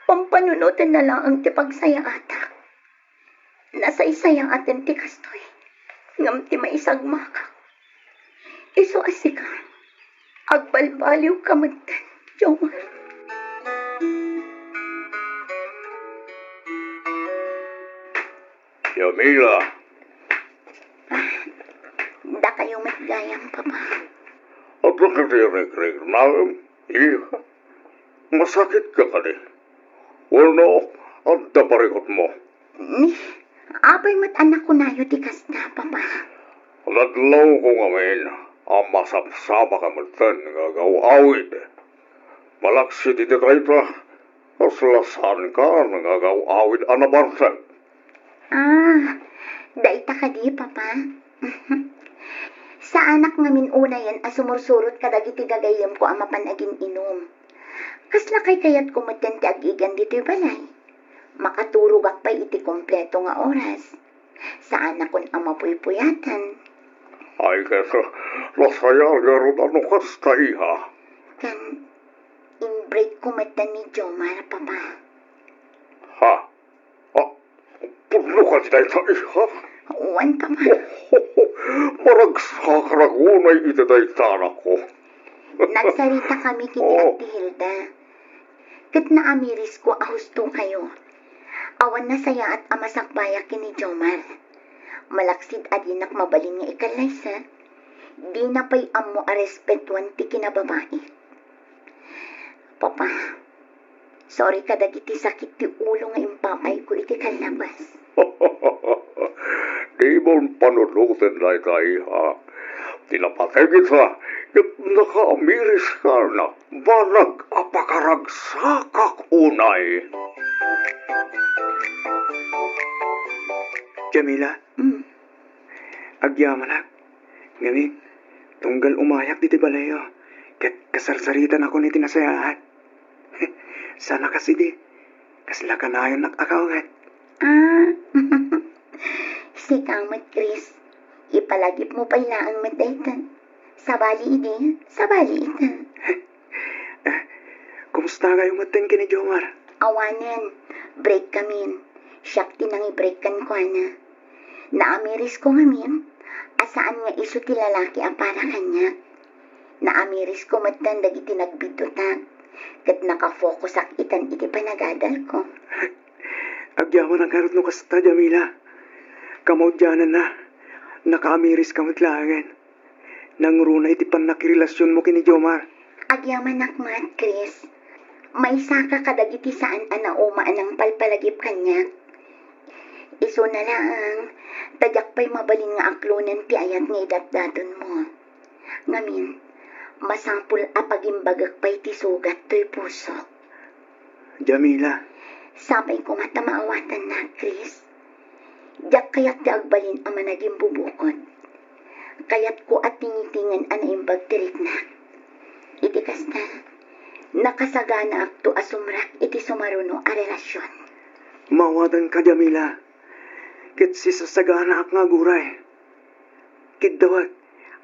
Pampanunutan na lang ang ti pagsaya atak. Nasaysayang atin ti kastoy. Ngam ti maisagmaka. Iso asika. Agbalbaliw kamuntan, Jomar. Yamila, Da kayo matgayang, Papa. at nakatirik-rik na, iha. Masakit ka ka di. Wano, ang taparikot mo. Ni, apay mat anak ko nayo ti kasta, Papa. Ladlaw ko ngamin, ang masapsama ka matan ngagawawid. Malaksi di tayo ta, aslasan ka ngagawawid anabarsag. Daita ka di, Papa. Sa anak ngamin una yan, asumursurot kadagiti gagayam ko ang mapanagin inom. Kasla kay kayat kumatan ti agigan dito'y balay. Makaturog akpay iti kompleto nga oras. Sa anak kon ang mapuypuyatan. Ay kesa, lasaya garot ano kasta iha. Kan, in-break kumatan ni Jomar, Papa. Ha? Puno ka tayo sa iha? Uwan, Papa. Maragsakaragunay itaday sana ko. Nagsarita kami kini Ate Hilda. Kat naamiris ko ahusto kayo. Awan na saya at amasakbaya kini Jomar. Malaksid adinak mabalin nga ikalaysa. Di na pa'y amo a respetuan ti kinababae. Papa, sorry kadagiti sakit ti ulo nga impapay ko iti kalabas. Di mo panunutin na tayo ha. Tinapatay kita, kat nakaamiris ka na, banag apakaragsakak unay. Jamila, agyaman ngamin, tunggal umayak diti balayo. Ket kasarsaritan ako ni tinasayahan. Sana kasi di, kasla ka na yun nakakawangat. Si Kamot Chris, ipalagip mo pa ang mataytan. Sabali ini, sabali ita. Kumusta kayo matan kini Jomar? Awanan, break kamin. Siyak tinang i-break kan ko na. Naamiris ko ngamin, asaan nga iso ti lalaki ang para kanya. Naamiris ko matan dagiti nagbidutak. Kat nakafocus ak itan iti panagadal ko. Agyaman ang karot no kasta, Jamila. Kamaudyanan na. Nakaamiris ka matlagan. Nangruna iti panakirilasyon mo kini Jomar. Agyaman akmat, Chris. May saka kadagiti saan anaumaan ang palpalagip kanya. Iso na lang, tadyak pa'y mabalin nga aklunan ti ayat nga idatdaton mo. Ngamin, masapul apagimbagak pa'y ti sugat to'y puso. Jamila. Sapay ko matamaawatan na, Chris. Diyak kayat ti agbalin ang managing bubukod. Kayat ko at tingitingan anaimbag tirik na. Iti kasta, nakasagana akto asumrak iti sumaruno a relasyon. Mawadan ka, Jamila. Kit si sasagana ak nga guray. Kit dawag,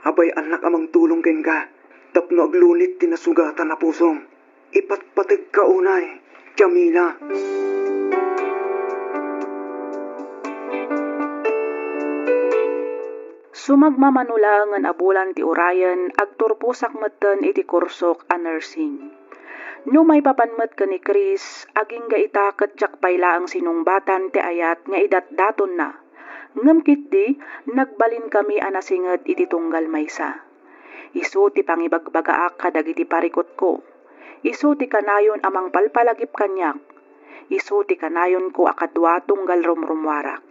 abay anak amang tulong ken ka. Tapno aglunit tinasugatan na pusong. Ipatpatag ka unay, Jamila. Sumagmamanulangan abulan ti urayan, agturpusak meten iti kursok a nursing. No may papanmet ka ni Chris, aging ga itaket jak payla ang sinungbatan ti ayat nga idatdaton na. Ngam kitdi, nagbalin kami anasinged iti tunggal maysa. Isu ti pangibagbagaak kadagiti parikot ko. Isu ti kanayon amang palpalagip kanyak. Isu ti kanayon ko akadwa tunggal rumrumwarak.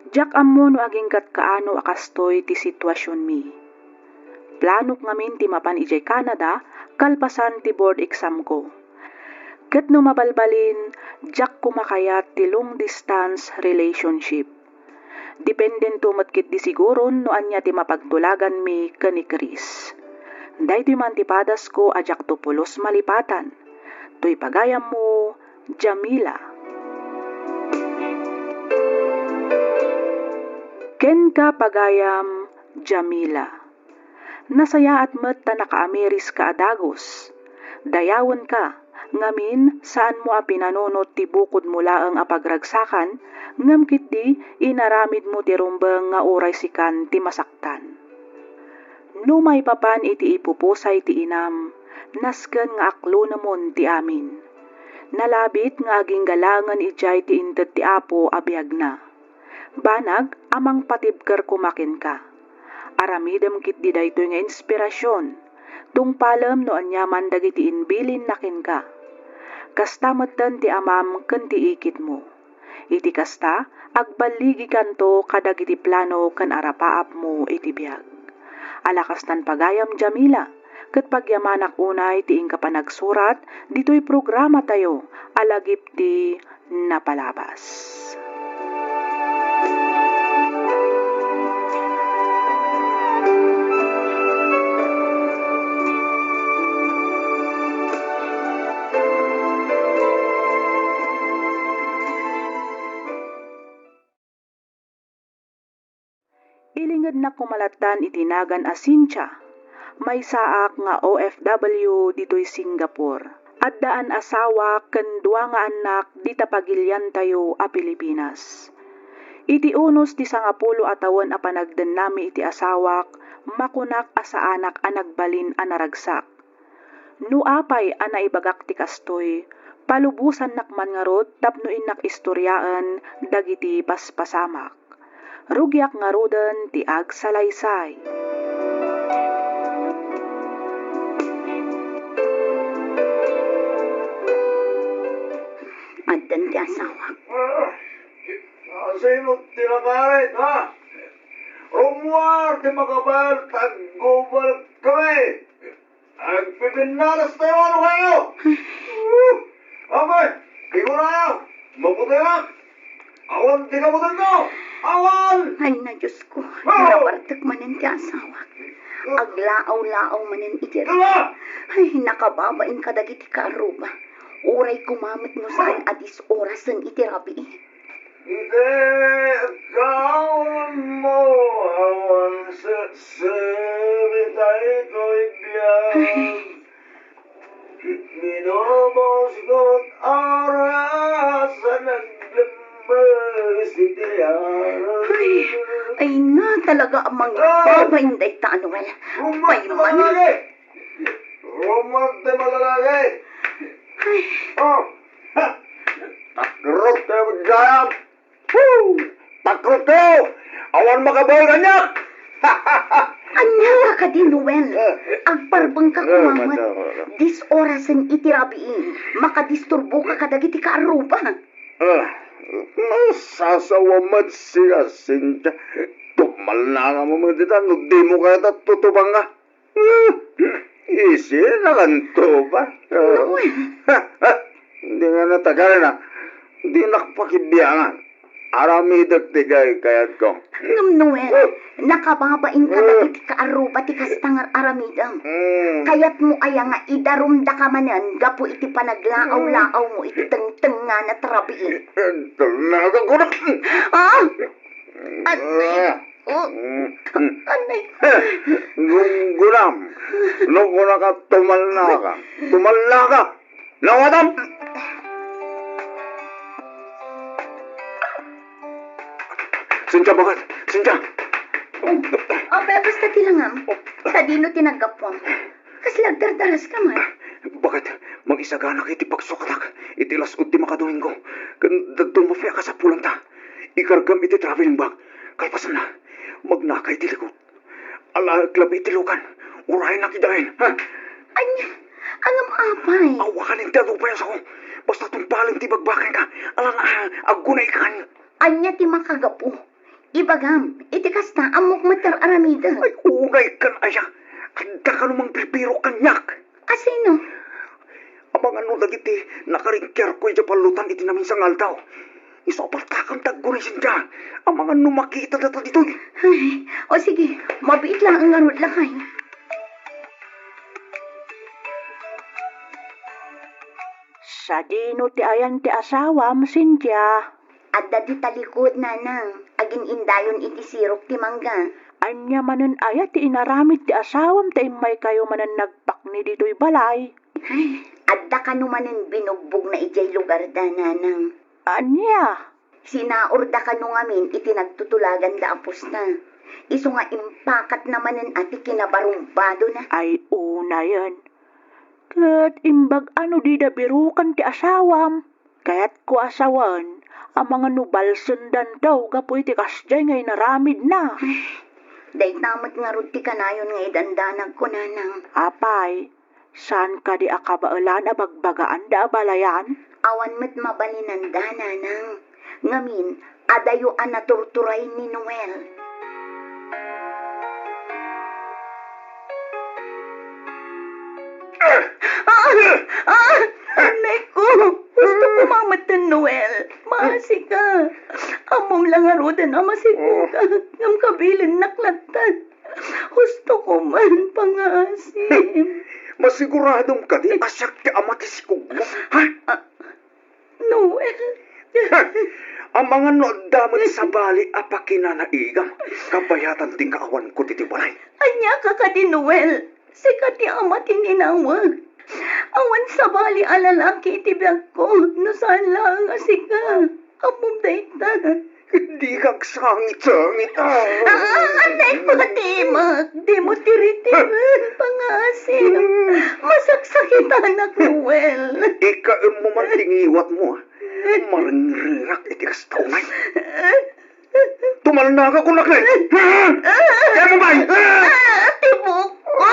Jak ammo no aging kat kaano akastoy ti sitwasyon mi. Planok ngamin ti mapan ijay Canada, kalpasan ti board exam ko. Ket no mabalbalin, jak kumakayat ti long distance relationship. Dependen tumat kit di siguron no anya ti mapagtulagan mi kani Chris. Dahito man ti padas ko ajak to pulos malipatan. To'y pagayam mo, Jamila. Ken ka pagayam, Jamila. Nasaya at met ta naka-ameris ka adagos. Dayawon ka, ngamin saan mo a pinanunot ti bukod mula ang apagragsakan, ngam kitdi inaramid mo ti rumbeng nga oray sikan ti masaktan. No may papan iti ipupusay ti inam, nasken nga aklo namon ti amin. Nalabit nga aging galangan ijay ti inted ti apo abiyag na. Banag amang patibker kumakin ka. Aramidem kit di daytoy nga inspirasyon. Tungpalem no anyaman dagiti inbilin nakin ka. Kasta metten ti amam ken ti ikit mo. Iti kasta agbaligi kanto kadagiti plano ken arapaap mo iti biag. Alakastan pagayam Jamila. Ket pagyamanak unay ti ingka panagsurat ditoy programa tayo alagip ti napalabas. Ilinged na kumalatan itinagan a Cynthia. May saak nga OFW ditoy Singapore. At daan asawa ken dua nga anak di tapagilyan tayo a Pilipinas. Iti unos ti 10 atawon a panagden nami iti asawak, makunak asa anak a nagbalin a naragsak. No apay a naibagak ti kastoy, palubusan nakman nga rod tapno inak istoryaan dagiti paspasamak. Rugyak nga roden ti agsalaysay. Addan ti asawa. Sino tinakarit, ha? Umuar, di makabal, tag-gubal kami. Agpipinalas tayo, ano kayo? Okay, ikaw na yan. Mabuti na. Awan, di ka maganda. Awan! Ay na Diyos ko, nabartak manin ti asawa. Aglaaw-laaw manin iti. Tala! Ay, nakababain ka dagiti kaaruba. Oray kumamit mo saan adis orasan iti rabi. Hindi, kaon mo. Awan sa sabi tayo ko'y biyag. Minobos ko't oras sa naglabas iti Ay na talaga amang babain day ta Anuel. May man. Rumat na malalagay. Oh! Ha! Takrot tayo magjayap. Woo! Takrot tayo! Awan makabal ganyak! Anya ka di Noel. Agparbang ka kumamat. Dis orasan iti rabiin. Makadisturbo ka kadagiti kaaruba. Sasawamat siya, Cynthia. Tumal na nga mo mga dita. No, di mo kaya tutubang nga. Isi na kanto ba? Hindi nga natagal na. Hindi nakapakibyangan. Aramidag tigay kayat ko. Ngam Noel, nakababain ka dagiti kaaruba ti kastangar aramidang. Kayat mo aya nga idarumda ka manan gapo iti panaglaaw-laaw mo iti teng-teng nga na trabiin. Talaga ko na. Ah! Anay! Oh! Anay! Gunam, nung ko ka tumalna ka. Tumalna ka! Nawadam! Cynthia, bakit? Cynthia! Pero basta tilangam. Sa dino tinagapwang. Kasi lagdardaras ka man. Bakit? Mag-isagana ka iti pagsukatak. Iti lasod ti makadomingo. Kan dagtong mafia ka sa pulang ta. Ikargam iti traveling bag. Kalpasan na. Magnakay tilikot. Ala, klabi tilukan. Urahin na kidahin, ha? Anya, angam apay. Awa ka ng tinatupayas ako. Basta tumpaling ti bagbakan ka. Ala na, agunay kan. Anya ti makagapo. Ibagam, iti kasta amok matar aramida. Ay, unay kan aya. Kanda ka namang pipiro kanyak. Asino? Abang ano dagiti, nakaringker ko iti palutan iti namin sang aldaw. Isopartakang taggunisin ka. Ang mga numakita data dito. Ay, o sige, mabiit lang ang ngarod lakay. Sa dino ti ayan ti asawam, Cynthia. Adda di talikod nanang, agin indayon iti sirok ti mangga. Anya manen aya ti inaramid ti asawam ti may kayo manen nagpakni dito'y balay. Ay, adda ka numanin binugbog na ijay lugar da nanang. Anya? Sinaor da ka ngamin iti nagtutulagan da apos na. Iso nga impakat namanen ati kinabarumbado na. Ay una yan. Kat imbag ano di da birukan ti asawam. Kaya't ko asawan, ang mga nubal sundan daw kapoy ti kasjay ngay naramid na. Day tamat nga rod ti kanayon nga idandanag ko nanang. Apay, saan ka di akabaalan a bagbagaan da balayan? Awan met mabalinan da nanang. Ngamin, adayo an naturturay ni Noel. Anay ko! Gusto ko mamatan, Noel. Maasi ka. Among lang arudan na masiguga. Ngam kabilin naklatan. Gusto ko man pangasim. Masiguradong ka di asyak ti amati sikog mo. Ha? Noel. Ang mga nodamat sa bali apakinanaigam. Kabayatan ting kaawan ko titibalay. Anya ka ka di, Noel. Sikat ti amati ninawag. Awan sa bali alalaki itibiyag ko, no saan lang asika. Among dayta. Hindi kang sangit-sangit. Anay ko timak, di mo tiritiman, pangasim. Masaksakit anak Noel. Ika mo man tingiwat mo. Maringrak itikas taunay. Tumalna ka kunakay. Kaya mo ba? Tibok ko.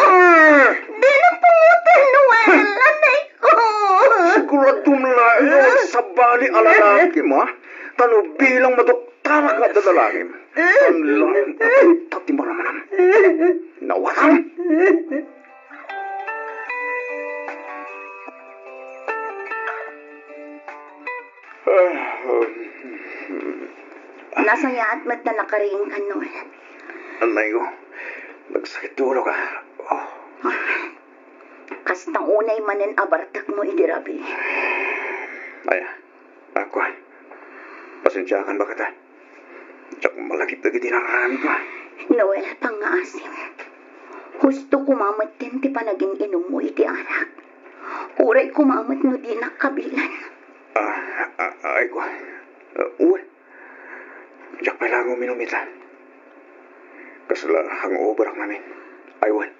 Di na pungutan, Noel. Anay ko. Sigurado na sa bali alalaki mo. Tano bilang madoktara ka dadalangin. Ang lang tati maramanam. Nawasan. Nasayaat mat na nakariing ka, Noel. Anay ko, nagsakit dulo ka. Oh. Kastang unay manen abartak mo idirabi. Ay, ako ay. Pasensyakan ba kita? Tsak malagit na giti nakarami ko. Noel, pangaasim. Husto kumamat din ti panaging inom mo iti anak. Uray kumamat no di nakabilan. Ay ko. Uwe. Tsak pala akong minumita. Kasala hangover ang namin. Aywan,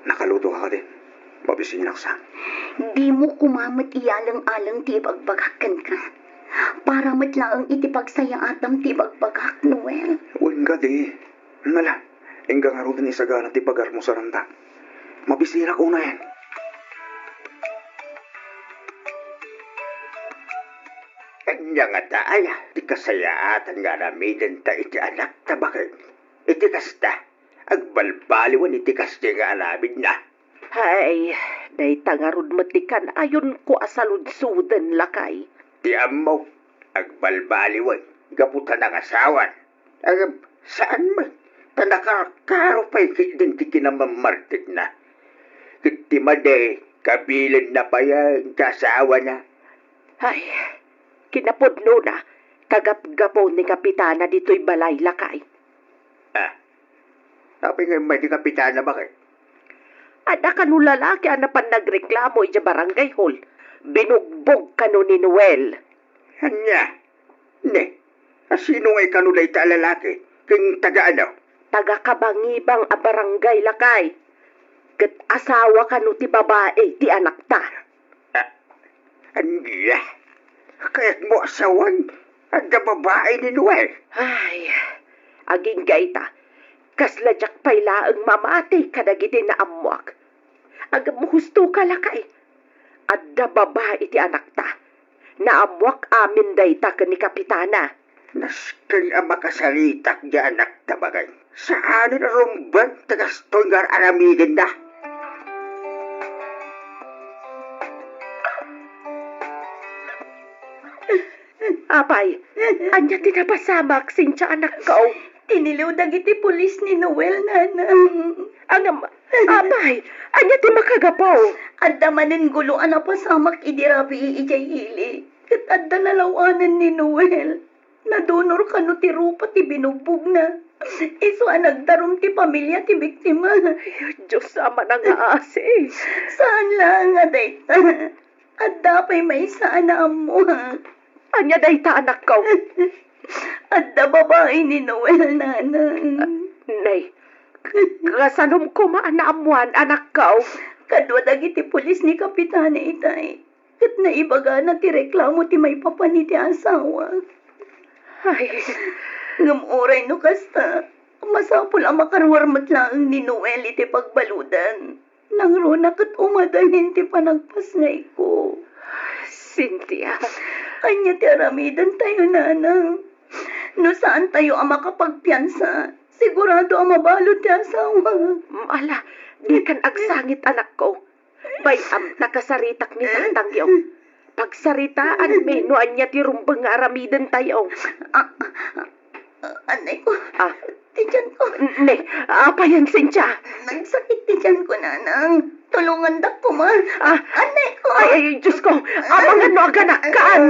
nakaluto ka din. Mabisinak sa. Di mo kumamat iyalang-alang ti bagbagakan ka. Para matlaang iti pagsaya atam ti bagbagak, Noel. Uwan ka di. Nala, inggang haro din isagana ti bagar mo sa randa. Mabisinak una yan. Kanya nga taaya, di kasayaatan nga namidan ta iti anak ta bakit. Iti kasta, agbalbaliwan iti kasta nga alamid na. Hay, day tangarod matikan ayon ko asaludsudan lakay. Ti amaw, agbalbaliwan, gaputan ng asawan. Saan man, tanakakaro pa'y din ti kinamamartik na. Ti made, kabilan na pa yan, kasawa na. Hay, kinapudno na, kagap-gapo ni kapitana dito'y balay lakay. Sabi nga may di kapitana bakit? Ada kanu lalaki anapan nagreklamo ija barangay hall. Binugbog kanu ni Noel. Hanya, ne, sino ngay kanulay ta lalaki? King taga ano? Taga kabangibang a barangay lakay. Kat asawa kanu ti babae ti anak ta. Anya, kaya't mo asawan at babae ni Noel. Ay, Aging gaita, kasladyak payla ang mamati kadagiti na amwak. Agam mo husto ka lakay. Adda baba iti anak ta. Naamwak amin dayta ka ni kapitana. Naskang ang makasalitak di anak na bagay. Saan na rumban tagas tunggar aramigin na? Apay, anya tinapasamak sincha anak ko. Tiniliw dagiti pulis ni Noel, nanang. Angam, apay, anya ti makagapaw. Adda manen guluan na pasamak idirabi ijay ili. Kat adda nalawanan ni Noel. Nadonor ka no ti rupa ti binugbog na. Iso ang nagdarum ti pamilya ti biktima. Diyos ama na nga ase. Saan lang nga dayta? Adda pa'y may saan na amo. Anya dayta anak ko. Adda babae ni Noel, nanang. Nay, kasanom ko maanaamuan anak ko. Kadwa dagiti pulis ni Kapitana itay. Kat naibaga na ti reklamo ti may papani ti asawa. Ay, Ngamuray no kasta. Masapul ang makarwarmat lang ni Noel iti pagbaludan. Nang runak at umadahin ti panagpasnay ko. Cynthia. Anya ti aramidan tayo, nanang. No saan tayo ang makapagpiyansa? Sigurado ang mabalot ti asawa. Ala, di kan agsangit anak ko. Bayam nakasaritak ni Tatangyo. Pagsaritaan no anya ti rumbang nga aramidan tayo. Anay ko, Ah, tiyan ko. ne, apa yan, Cynthia? Nagsakit tiyan ko, nanang. Tulungan dak ko, ma. Ah, Anay ko. ay, Diyos ko, amang ano aganakaan.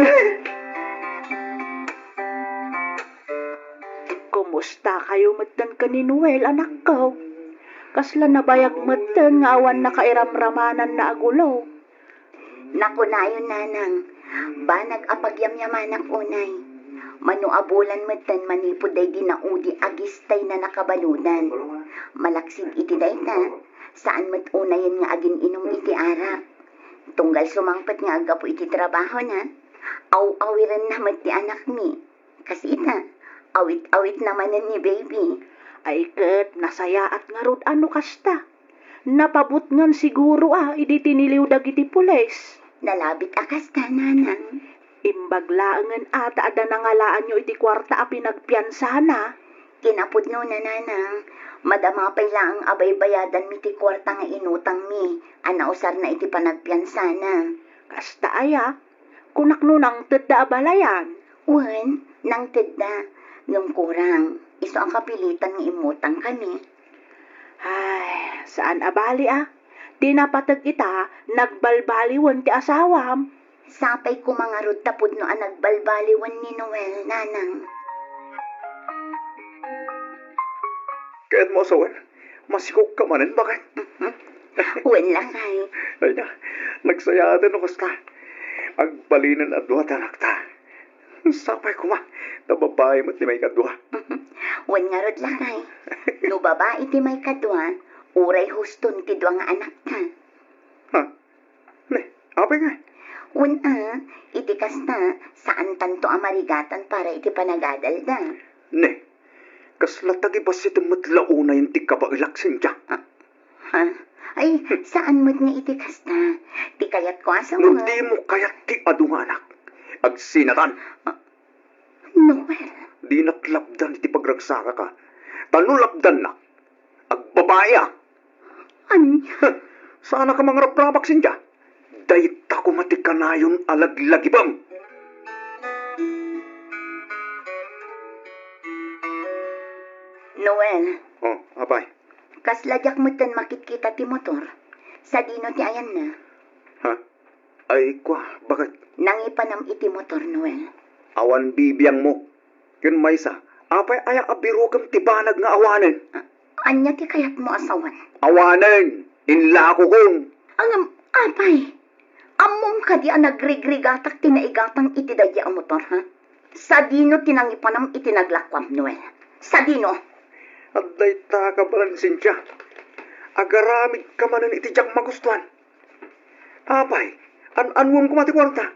Kumusta kayo matan ka ni Noel, anak ko? Kasla nabayag matan nga awan na kairamramanan na agulo. Naku na yun, nanang. Banag apagyamyamanak unay. Manuabulan matan manipod day dinaudi agistay na nakabaludan. Malaksid iti day na. Saan mat unayan nga agin inom iti arap. Tunggal sumangpat nga agapo iti trabaho na. Aw-awiran na mat ti anak mi. Kasi ita, awit-awit naman ni baby. Ay ket, nasaya at nga rod ano kasta. Napabot ngan siguro idi tiniliw dagiti pules. Nalabit akas ka, nanang. Imbaglaangan ata ada nangalaan nyo iti kwarta a pinagpiansana. Kinapudno na, nanang. Madamapay lang ang abay-bayadan mi ti kwarta nga inutang mi. Anausar na iti panagpiansana. Kasta aya, kunak nunang tedda abalayan. Wen, nang tedda. Ngam kurang. Iso ang kapilitan nga imutang kami. Ay, saan abali Di napatag ita, nagbalbaliwan ti asawam. Sapay ko mga rod tapod no ang nagbalbaliwan ni Noel, nanang. Kaya't mo asawan, masikok ka manin, bakit? Wen lang ay. Ay na, nagsayatan no kasta. Agbalinan at duwa tanak ta. Sapay ko ma, nababae mo't ni may kadwa. Wen nga rod lang ay. No babae ti may kadwa, uray huston ti dua nga anak ka. Ha? Ne, apay nga. Wen iti kasta, saan tanto amarigatan para iti panagadal da. Ne, kaslatagi ba si tumatlauna yung ti kabailaksin dya? Ha? Ay, saan mo't nga iti kasta? Ti kayat ko asawa. No di mo kayat ti adunganak. Agsinatan. Noel. Di naklabdan iti pagragsaka ka. Tanulapdan na. Agbabaya. Anya? Sana ka mga raprabaksin dya. Dayta ko matikanayon alaglagibam. Noel, Oh, apay. kasladyak mo tan makikita ti motor. Sa dino ti ayan na. Ha? Ay, kwa, bakit? Nangipanam iti motor, Noel. Awan bibiyang mo. Yun maysa. Apay aya abirugam ti banag nga awanan. Anya ti kayat mo asawan. Awanan! Inlako kong. Ang apay. Among ka di ang nagrigrigatak tinaigatang iti daya ang motor, ha? Sa dino tinangipanam iti naglakwam, Noel. Sa dino. At dayta ka palang Cynthia. Agaramid ka manan iti jak magustuhan. Apay, anwon ko mati kwarta.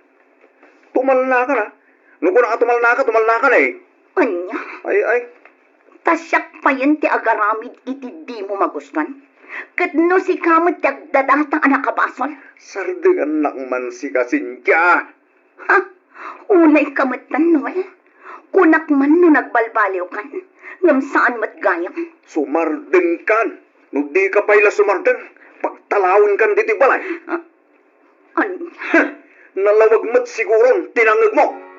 Tumal na ka na. Nung ko na tumal na ka na eh. Anya? Ay. Tasyak pa yan ti agaramid iti di mo magustuhan. Kat no si kamot yagdadatang anak kabasol. Sardeng anak man si Kasinja. Ha? Unay kamutan, Noel. Kunak man no nagbalbaliw kan. Ngam saan mat gayam. Sumardeng kan. No di ka pala sumardeng. Pagtalawin kan diti balay. Nalawag mat sigurong tinangag mo.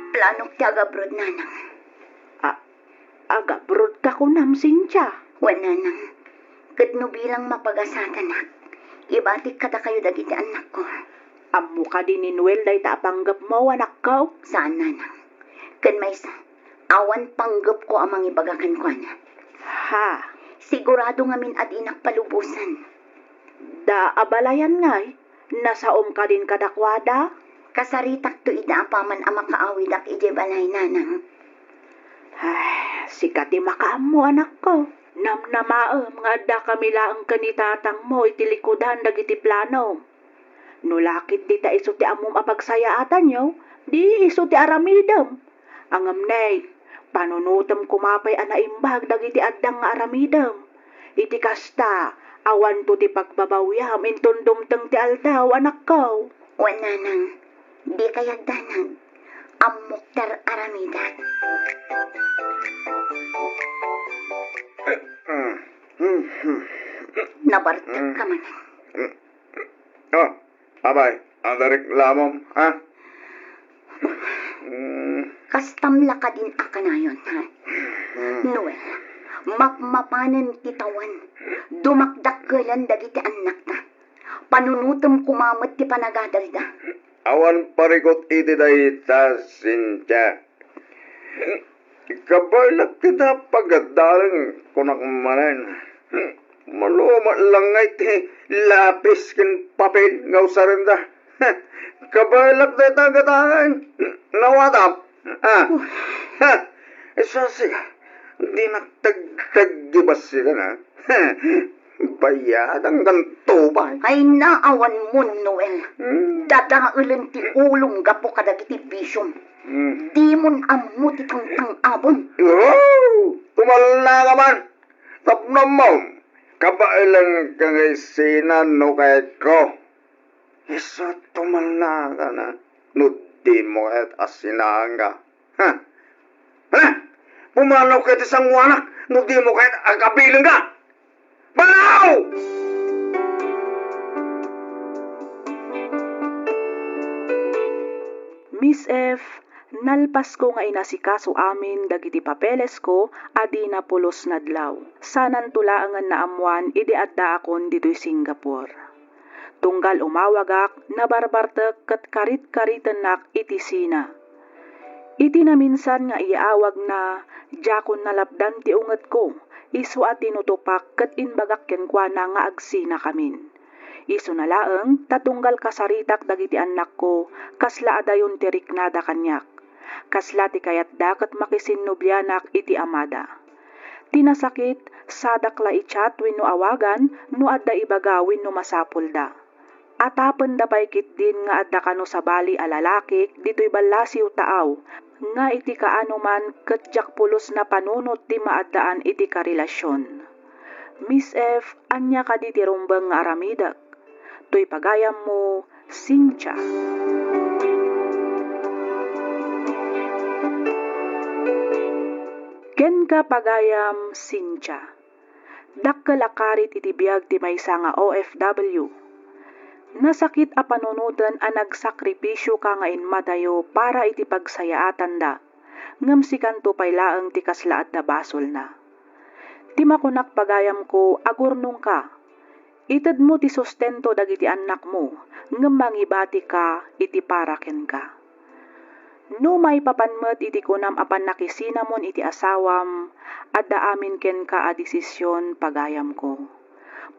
Planok ti agabrod nanang. Agabrod ka kunam, Cynthia. Wala nang. Kat no bilang mapagasatan na. Ibatik kada kayo dagiti anak ko. Ammo ka din ni Noel day tapanggap mo, anak ko. Saan nanang? Kan may sa awan panggap ko amang ibagakan ko na. Ha? Sigurado ngamin at inak palubusan. Da abalayan ngay. Nasaom ka din kadakwada. Kasaritak to ida paman ang makaawidak ije balay nanang. Ay, sikati makaam mo, anak ko. Namnamaam nga da kami laang kanitatang mo itilikudan dagiti plano. Nulakit di ta iso ti amom apagsayaatan yo, di iso ti aramidam. Angam nay, panunutam kumapay anaimbag dagiti addang nga aramidam. Iti kasta, awan to ti pagbabawyam intundumteng ti aldaw, anak ko. Wala nang, di kayagdanang, amok tar aramidan. Nabartak ka man. Oh, abay, ang darik lamom, ha? Kastamla ka din akanayon, ha? Noel, mapmapanan titawan. Dumakdak kalan dagiti anak ta. Panunutom kumamot ti panagadalda. Awan parikot iti dahi ta, Cynthia. Kabalak kita pagadalang kunak manen. Maluma lang nga iti lapis kin papel nga usarin da. Kabalak tayo tagatangan. Nawatap. Ha? Isa siya. Hindi nagtagtagibas sila na. Bayadang ganto ba? Ay naawan mo, Noel. Dadaulan ti ulong gapo kadagiti bisyong. Di mon ammo ti tang-abon. Oh! Tumalal na ka man. Tapnam mo. Kabailan ka ngay sinan no kahit ko. Isa tumal na ka na. No di mo kahit asinaan ka. Ha? Ha? Pumanaw kahit isang wanak. No di mo kahit agabiling ka. Banaw! Miss F, nalpas ko nga inasikaso amin dagiti papeles ko adi na pulos nadlaw. Sanan tulaangan na amuan idi adda akon dito'y Singapore. Tunggal umawagak na barbartek ket karit-karitenak iti sina. Iti na minsan nga iawag na jakon nalapdan ti unget ko. Isu at tinutupak ket inbagak ken kuana nga agsina kamin. Isu na laeng tatunggal kasaritak dagiti anak ko kasla adayon ti riknada kanyak. Kasla ti kayatda ket makisinnoblianak iti amada. Tinasakit sadakla ichat wenno awagan no adda ibaga wenno masapulda. Atapen da paykit din nga adda kano sa bali a lalaki ditoy ballasiw taaw nga iti kaano man ket pulos na panunot ti maaddaan iti karelasyon. Miss F, anya ka di ti rumbeng nga aramidak. To'y pagayam mo, Cynthia. Ken ka pagayam, Cynthia. Dakkalakarit iti biag ti maysa nga OFW. Nasakit a panunutan a nagsakripisyo ka nga inmadayo para iti pagsayaatan da. Ngem sikanto pay laeng ti kaslaat da basol na. Ti makunak pagayam ko agurnong ka. Ited mo ti sustento dagiti anak mo, ngem mangibati ka iti paraken ka. No may papanmet iti kunam apan nakisinamon iti asawam, adda amin ken ka a desisyon pagayam ko.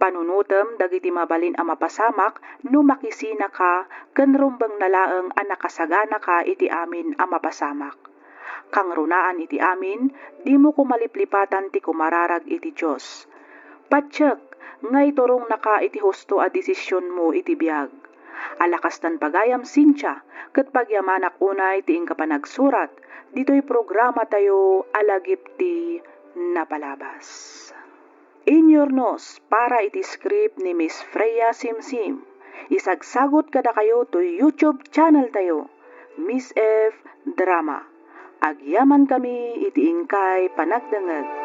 Panunutem dagiti mabalin a mapasamak no makisina ka ken rumbeng nalaeng a nakasagana ka iti amin a mapasamak. Kang runaan iti amin, di mo kumaliplipatan ti kumararag iti Diyos. Patsek, ngay turong naka iti husto a desisyon mo iti biag. Alakastan pagayam Sincha, kat pagyamanak unay tiing ka pa nagsurat, dito'y programa tayo alagipti na palabas. Inyornos para iti script ni Miss Freya Simsim. Isagsagot kada kayo to YouTube channel tayo, Miss F Drama. Agyaman kami iti ingkay panagdangag.